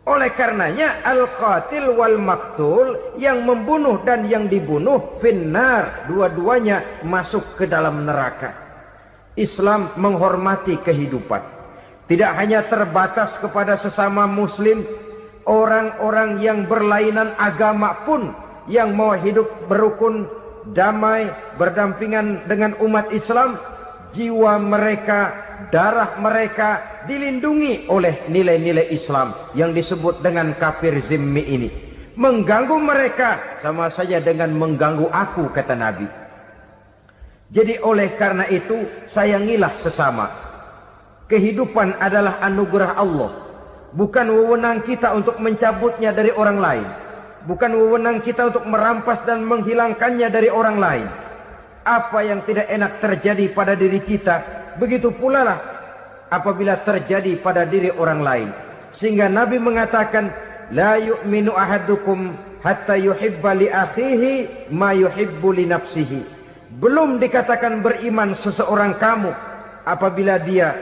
Oleh karenanya al-qatil wal maktul, yang membunuh dan yang dibunuh finnar, dua-duanya masuk ke dalam neraka. Islam menghormati kehidupan. Tidak hanya terbatas kepada sesama muslim, orang-orang yang berlainan agama pun yang mau hidup berukun, damai, berdampingan dengan umat Islam, jiwa mereka, darah mereka dilindungi oleh nilai-nilai Islam yang disebut dengan kafir zimmi ini. Mengganggu mereka sama saja dengan mengganggu aku, kata Nabi. Jadi oleh karena itu, sayangilah sesama. Kehidupan adalah anugerah Allah, bukan wewenang kita untuk mencabutnya dari orang lain, bukan wewenang kita untuk merampas dan menghilangkannya dari orang lain. Apa yang tidak enak terjadi pada diri kita, begitu pula lah apabila terjadi pada diri orang lain. Sehingga Nabi mengatakan, la yu'minu ahadukum hatta yuhibba li akhihi ma yuhibbu li nafsihi. Belum dikatakan beriman seseorang kamu apabila dia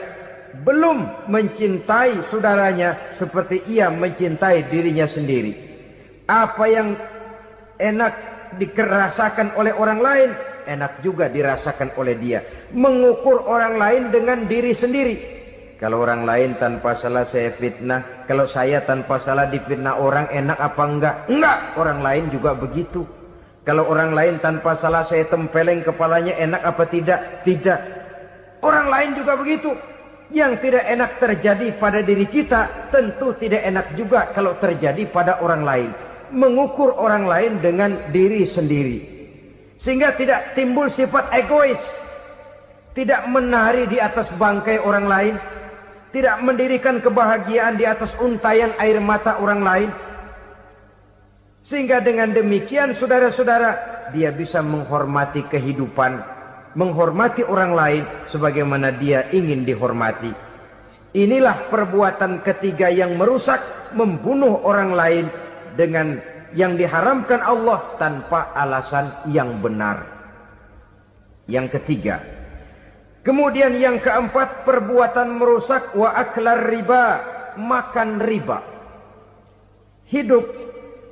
belum mencintai saudaranya seperti ia mencintai dirinya sendiri. Apa yang enak dirasakan oleh orang lain, enak juga dirasakan oleh dia. Mengukur orang lain dengan diri sendiri. Kalau orang lain tanpa salah saya fitnah, kalau saya tanpa salah difitnah orang, enak apa enggak? Enggak, orang lain juga begitu. Kalau orang lain tanpa salah saya tempeleng kepalanya, enak apa tidak? Tidak. Orang lain juga begitu. Yang tidak enak terjadi pada diri kita, tentu tidak enak juga kalau terjadi pada orang lain. Mengukur orang lain dengan diri sendiri. Sehingga tidak timbul sifat egois. Tidak menari di atas bangkai orang lain. Tidak mendirikan kebahagiaan di atas untayan air mata orang lain. Sehingga dengan demikian saudara-saudara, dia bisa menghormati kehidupan, menghormati orang lain sebagaimana dia ingin dihormati. Inilah perbuatan ketiga yang merusak, membunuh orang lain dengan yang diharamkan Allah tanpa alasan yang benar. Yang ketiga. Kemudian yang keempat, perbuatan merusak wa aklar riba, makan riba. Hidup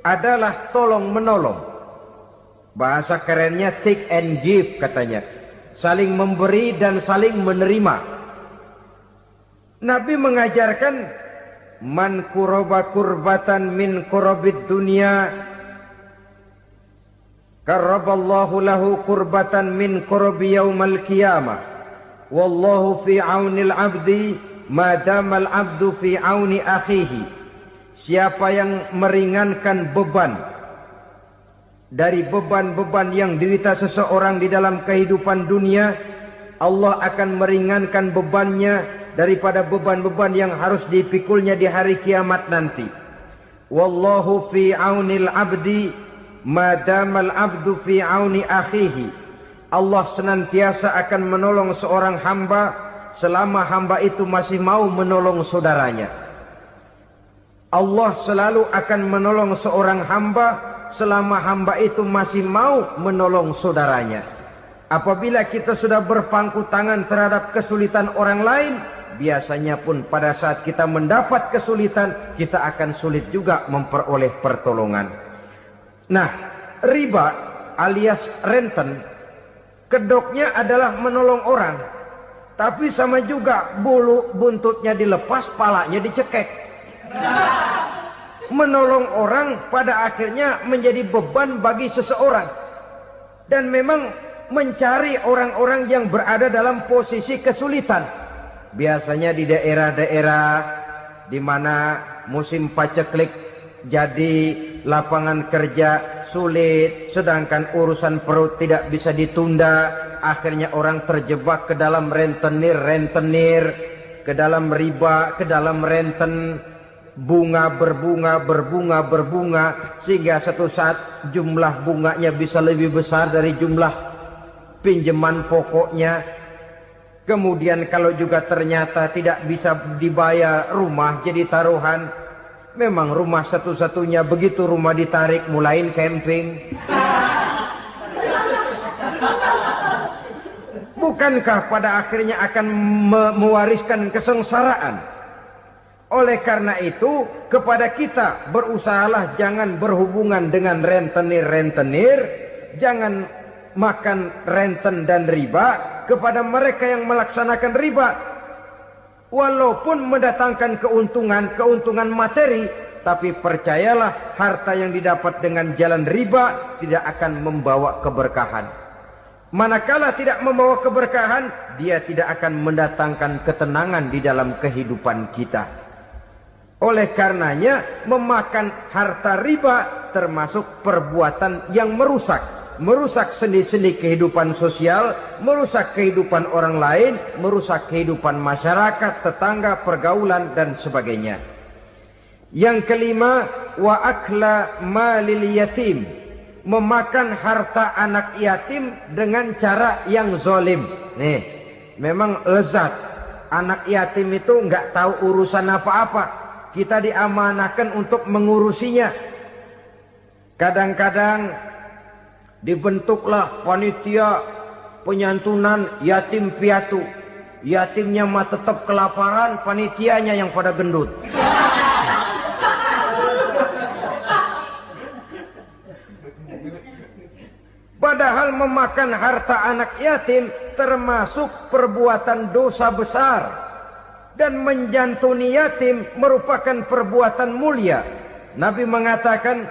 adalah tolong menolong. Bahasa kerennya take and give katanya. Saling memberi dan saling menerima. Nabi mengajarkan man kuraba kurbatan min kurabid dunya karaballahu lahu kurbatan min kurabi yaumal qiyamah. Wallahu fi aunil abdi madamal abdu fi auni akhihi. Siapa yang meringankan beban dari beban-beban yang dirita seseorang di dalam kehidupan dunia, Allah akan meringankan bebannya daripada beban-beban yang harus dipikulnya di hari kiamat nanti. Wallahu fi aunil abdi madamal abdu fi auni akhihi. Allah senantiasa akan menolong seorang hamba selama hamba itu masih mau menolong saudaranya. Allah selalu akan menolong seorang hamba selama hamba itu masih mau menolong saudaranya. Apabila kita sudah berpangku tangan terhadap kesulitan orang lain, biasanya pun pada saat kita mendapat kesulitan, kita akan sulit juga memperoleh pertolongan. Nah, riba alias renten, kedoknya adalah menolong orang, tapi sama juga bulu buntutnya dilepas, palanya dicekek. Menolong orang pada akhirnya menjadi beban bagi seseorang. Dan memang mencari orang-orang yang berada dalam posisi kesulitan. Biasanya di daerah-daerah di mana musim paceklik jadi lapangan kerja sulit, sedangkan urusan perut tidak bisa ditunda, akhirnya orang terjebak ke dalam rentenir, ke dalam riba, ke dalam renten, bunga berbunga, sehingga satu saat jumlah bunganya bisa lebih besar dari jumlah pinjaman pokoknya. Kemudian kalau juga ternyata tidak bisa dibayar, rumah jadi taruhan. Memang rumah satu-satunya, begitu rumah ditarik mulain camping. Bukankah pada akhirnya akan mewariskan kesengsaraan? Oleh karena itu, kepada kita berusahalah jangan berhubungan dengan rentenir, jangan makan renten dan riba. Kepada mereka yang melaksanakan riba, walaupun mendatangkan keuntungan materi, tapi percayalah harta yang didapat dengan jalan riba tidak akan membawa keberkahan. Manakala tidak membawa keberkahan, dia tidak akan mendatangkan ketenangan di dalam kehidupan kita. Oleh karenanya, memakan harta riba termasuk perbuatan yang merusak sendi-sendi kehidupan sosial, merusak kehidupan orang lain, merusak kehidupan masyarakat, tetangga, pergaulan, dan sebagainya. Yang kelima, wa akla malil yatim, memakan harta anak yatim dengan cara yang zalim. Nih, memang lezat. Anak yatim itu nggak tahu urusan apa-apa. Kita diamanahkan untuk mengurusinya. Kadang-kadang dibentuklah panitia penyantunan yatim piatu. Yatimnya mah tetap kelaparan, panitianya yang pada gendut. Padahal memakan harta anak yatim termasuk perbuatan dosa besar. Dan menjantuni yatim merupakan perbuatan mulia. Nabi mengatakan,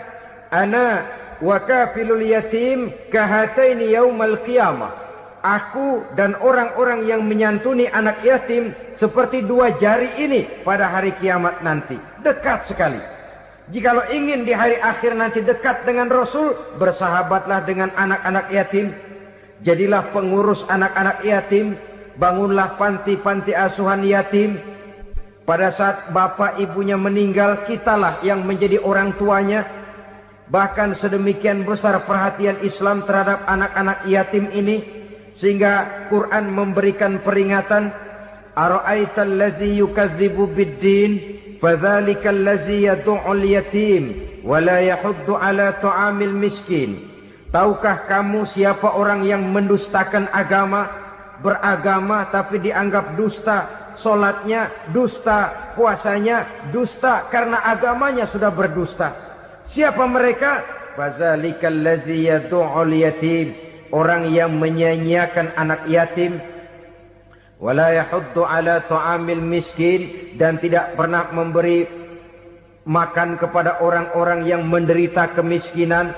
ana wa kafilul yatim kahataini yaumal qiyamah. Aku dan orang-orang yang menyantuni anak yatim seperti dua jari ini pada hari kiamat nanti. Dekat sekali. Jikalau ingin di hari akhir nanti dekat dengan Rasul, bersahabatlah dengan anak-anak yatim. Jadilah pengurus anak-anak yatim. Bangunlah panti-panti asuhan yatim. Pada saat bapak ibunya meninggal, kitalah yang menjadi orang tuanya. Bahkan sedemikian besar perhatian Islam terhadap anak-anak yatim ini, sehingga Quran memberikan peringatan, ara'aital ladzi yukadzibu bid-din fadzalikal ladzi yad'ul yatim wa la yahuddu ala ta'amil miskin. Tahukah kamu siapa orang yang mendustakan agama? Beragama tapi dianggap dusta, solatnya dusta, puasanya dusta karena agamanya sudah berdusta. Siapa mereka? Fadzalikal ladzi yad'ul yatim, orang yang menyia-nyiakan anak yatim. Wala yahuddu ala ta'amil miskin, dan tidak pernah memberi makan kepada orang-orang yang menderita kemiskinan.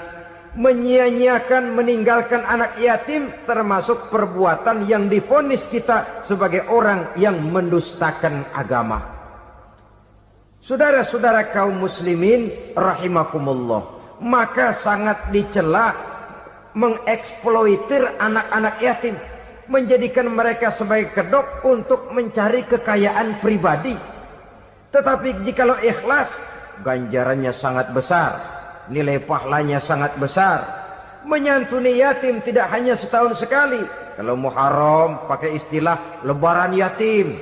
Menyia-nyiakan, meninggalkan anak yatim termasuk perbuatan yang divonis kita sebagai orang yang mendustakan agama. Saudara-saudara kaum muslimin rahimakumullah, maka sangat dicela mengeksploitir anak-anak yatim, menjadikan mereka sebagai kedok untuk mencari kekayaan pribadi. Tetapi jikalau ikhlas, ganjarannya sangat besar, nilai pahalanya sangat besar. Menyantuni yatim tidak hanya setahun sekali. Kalau Muharram pakai istilah lebaran yatim,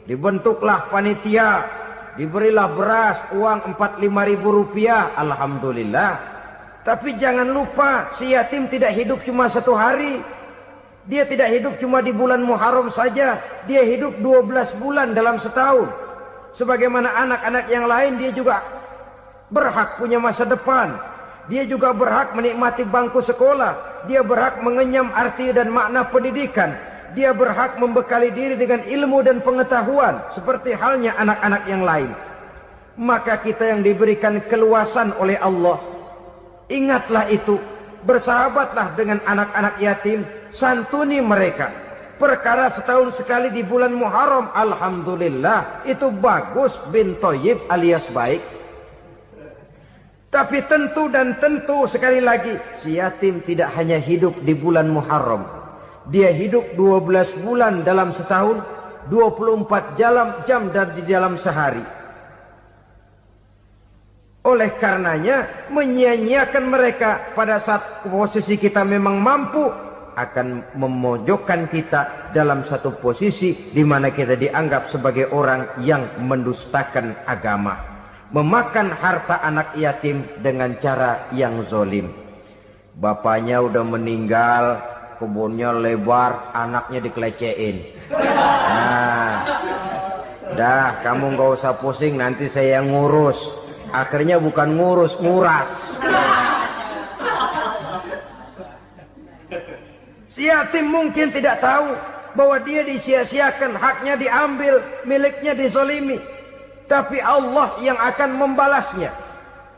dibentuklah panitia, diberilah beras, uang 4-5 ribu rupiah, alhamdulillah. Tapi jangan lupa, si yatim tidak hidup cuma satu hari. Dia tidak hidup cuma di bulan Muharram saja, dia hidup 12 bulan dalam setahun. Sebagaimana anak-anak yang lain, dia juga berhak punya masa depan. Dia juga berhak menikmati bangku sekolah. Dia berhak mengenyam arti dan makna pendidikan. Dia berhak membekali diri dengan ilmu dan pengetahuan seperti halnya anak-anak yang lain. Maka kita yang diberikan keluasan oleh Allah, ingatlah itu. Bersahabatlah dengan anak-anak yatim, santuni mereka. Perkara setahun sekali di bulan Muharram, alhamdulillah, itu bagus, bin Thayyib alias baik. Tapi tentu dan tentu sekali lagi, si yatim tidak hanya hidup di bulan Muharram. Dia hidup 12 bulan dalam setahun, 24 jam di dalam sehari. Oleh karenanya, menyia-nyiakan mereka pada saat posisi kita memang mampu, akan memojokkan kita dalam satu posisi di mana kita dianggap sebagai orang yang mendustakan agama. Memakan harta anak yatim dengan cara yang zolim. Bapaknya udah meninggal, kebunnya lebar, anaknya dikelecehin. Nah, dah kamu gak usah pusing, nanti saya yang ngurus. Akhirnya bukan ngurus, nguras. Si yatim mungkin tidak tahu bahwa dia disia-siakan, haknya diambil, miliknya dizolimi. Tapi Allah yang akan membalasnya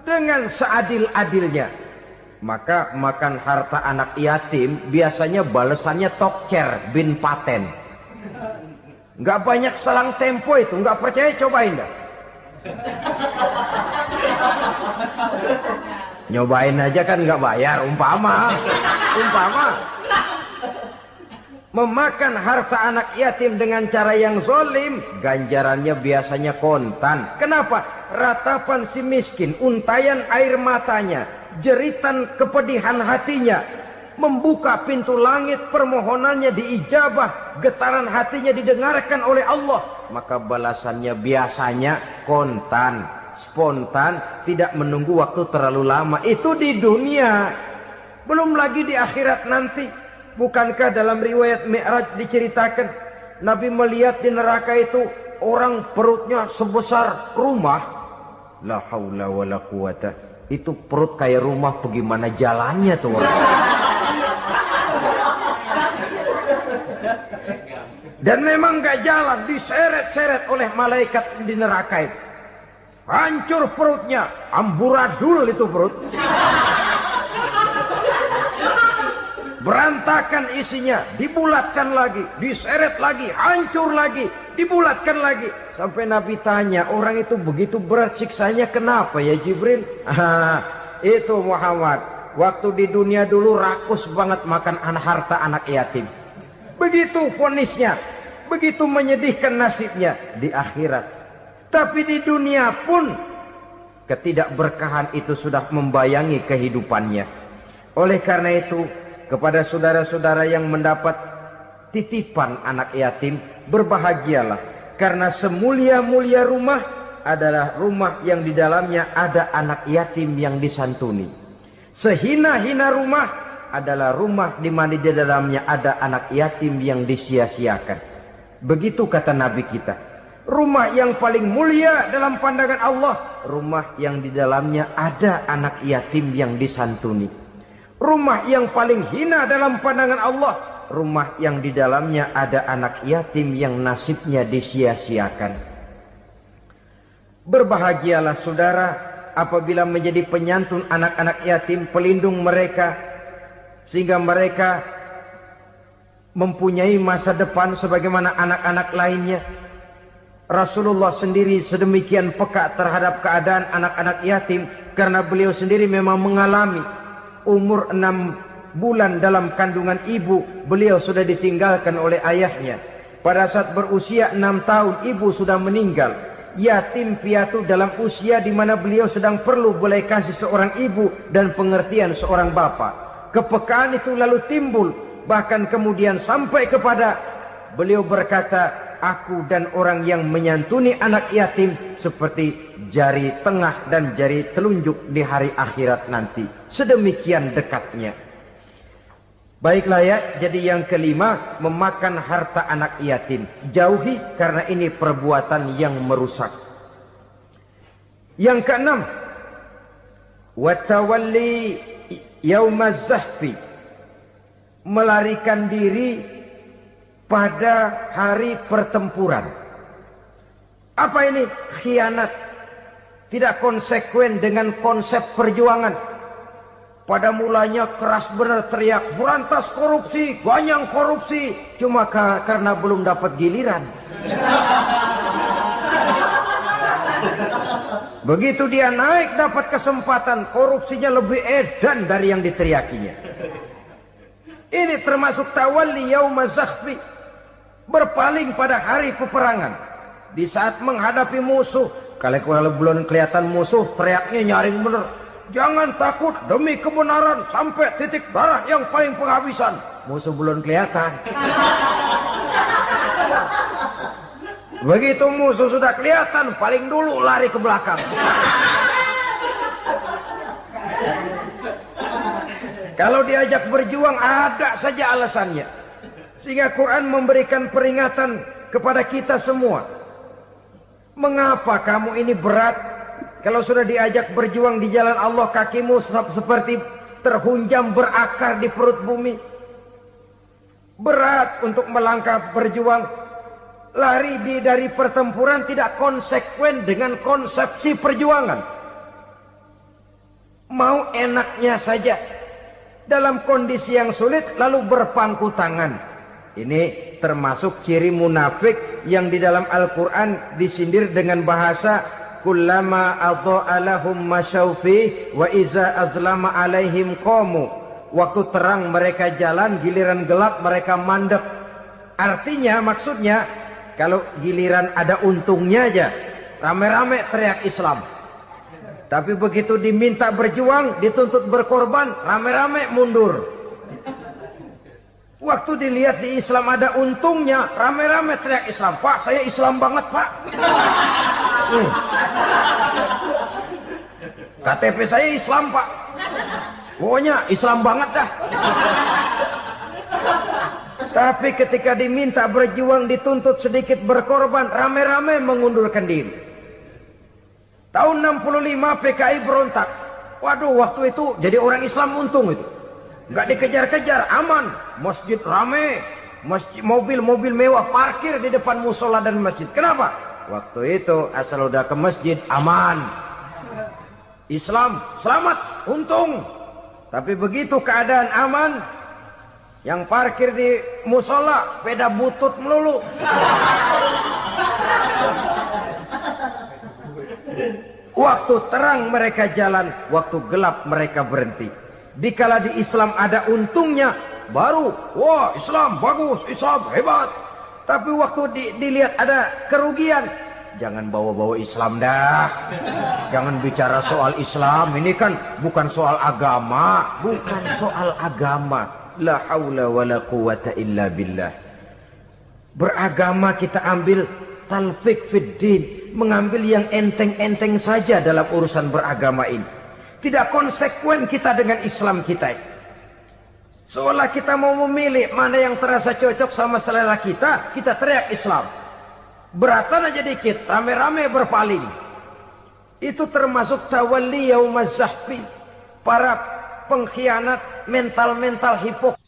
dengan seadil-adilnya. Maka makan harta anak yatim biasanya balasannya tokcer bin paten. Nggak banyak selang tempo itu, nggak percaya cobain dah. Nyobain aja kan nggak bayar, umpama. Memakan harta anak yatim dengan cara yang zolim, ganjarannya biasanya kontan. Kenapa? Ratapan si miskin, untayan air matanya, jeritan kepedihan hatinya, membuka pintu langit, permohonannya diijabah, getaran hatinya didengarkan oleh Allah. Maka balasannya biasanya kontan, spontan, tidak menunggu waktu terlalu lama. Itu di dunia, belum lagi di akhirat nanti. Bukankah dalam riwayat Mi'raj diceritakan Nabi melihat di neraka itu orang perutnya sebesar rumah. La haula wala quwata. Itu perut kayak rumah, bagaimana jalannya tuh orang. Dan memang gak jalan, diseret-seret oleh malaikat di neraka itu. Hancur perutnya, amburadul itu perut. Berantakan isinya, dibulatkan lagi, diseret lagi, hancur lagi, dibulatkan lagi. Sampai Nabi tanya, orang itu begitu berat siksanya kenapa ya Jibril? Itu Muhammad, waktu di dunia dulu rakus banget makan harta anak yatim. Begitu vonisnya, begitu menyedihkan nasibnya di akhirat. Tapi di dunia pun ketidakberkahan itu sudah membayangi kehidupannya. Oleh karena itu, kepada saudara-saudara yang mendapat titipan anak yatim, berbahagialah, karena semulia-mulia rumah adalah rumah yang di dalamnya ada anak yatim yang disantuni. Sehina-hina rumah adalah rumah di mana di dalamnya ada anak yatim yang disia-siakan. Begitu kata Nabi kita. Rumah yang paling mulia dalam pandangan Allah, rumah yang di dalamnya ada anak yatim yang disantuni. Rumah yang paling hina dalam pandangan Allah, rumah yang di dalamnya ada anak yatim yang nasibnya disia-siakan. Berbahagialah saudara apabila menjadi penyantun anak-anak yatim, pelindung mereka, sehingga mereka mempunyai masa depan sebagaimana anak-anak lainnya. Rasulullah sendiri sedemikian peka terhadap keadaan anak-anak yatim karena beliau sendiri memang mengalami. Umur 6 bulan dalam kandungan ibu, beliau sudah ditinggalkan oleh ayahnya. Pada saat berusia 6 tahun, ibu sudah meninggal. Yatim piatu dalam usia di mana beliau sedang perlu belas kasih seorang ibu dan pengertian seorang bapak. Kepekaan itu lalu timbul, bahkan kemudian sampai kepada beliau berkata, aku dan orang yang menyantuni anak yatim seperti jari tengah dan jari telunjuk di hari akhirat nanti. Sedemikian dekatnya. Baiklah ya, jadi yang kelima, memakan harta anak yatim. Jauhi karena ini perbuatan yang merusak. Yang keenam, watawalli yaumaz zahfi. Melarikan diri pada hari pertempuran. Apa ini? Khianat. Tidak konsekuen dengan konsep perjuangan. Pada mulanya keras benar teriak, berantas korupsi, ganyang korupsi. Cuma karena belum dapat giliran. Begitu dia naik dapat kesempatan, korupsinya lebih edan dari yang diteriakinya. Ini termasuk tawalli yaumaz zahfi. Berpaling pada hari peperangan. Di saat menghadapi musuh. Kalau belum kelihatan musuh, teriaknya nyaring bener. Jangan takut demi kebenaran sampai titik darah yang paling penghabisan. Musuh belum kelihatan. Begitu musuh sudah kelihatan, paling dulu lari ke belakang. Kalau diajak berjuang ada saja alasannya. Sehingga Quran memberikan peringatan kepada kita semua. Mengapa kamu ini berat? Kalau sudah diajak berjuang di jalan Allah, kakimu seperti terhunjam berakar di perut bumi. Berat untuk melangkah berjuang. Lari dari pertempuran tidak konsekuen dengan konsepsi perjuangan. Mau enaknya saja. Dalam kondisi yang sulit lalu berpangku tangan. Ini termasuk ciri munafik yang di dalam Al-Quran disindir dengan bahasa kullama adha'a lahum masyaufi wa iza azlama alaihim qamu. Waktu terang mereka jalan, giliran gelap mereka mandek. Artinya, maksudnya kalau giliran ada untungnya aja, rame-rame teriak Islam. Tapi begitu diminta berjuang, dituntut berkorban, rame-rame mundur. Waktu dilihat di Islam ada untungnya, rame-rame teriak Islam. Pak, saya Islam banget, Pak. KTP saya Islam, Pak. Pokoknya Islam banget dah. Tapi ketika diminta berjuang, dituntut sedikit berkorban, rame-rame mengundurkan diri. Tahun 65 PKI berontak. Waduh, waktu itu jadi orang Islam untung itu. Nggak dikejar-kejar, aman. Masjid rame, masjid, mobil-mobil mewah parkir di depan musola dan masjid. Kenapa? Waktu itu asal udah ke masjid aman. Islam selamat, untung. Tapi begitu keadaan aman, yang parkir di musola sepeda butut melulu. Waktu terang mereka jalan, waktu gelap mereka berhenti. Dikala di Islam ada untungnya, baru wah Islam bagus, Islam hebat. Tapi waktu dilihat ada kerugian, jangan bawa-bawa Islam dah. Jangan bicara soal Islam, ini kan bukan soal agama, bukan soal agama. La haula wala quwata illa billah. Beragama kita ambil talfik fid din, mengambil yang enteng-enteng saja dalam urusan beragama ini. Tidak konsekuen kita dengan Islam kita. Seolah kita mau memilih mana yang terasa cocok sama selera kita, kita teriak Islam. Beratan aja dikit, rame-rame berpaling. Itu termasuk tawalli yaumaz zahfi. Para pengkhianat, mental-mental hipokrit.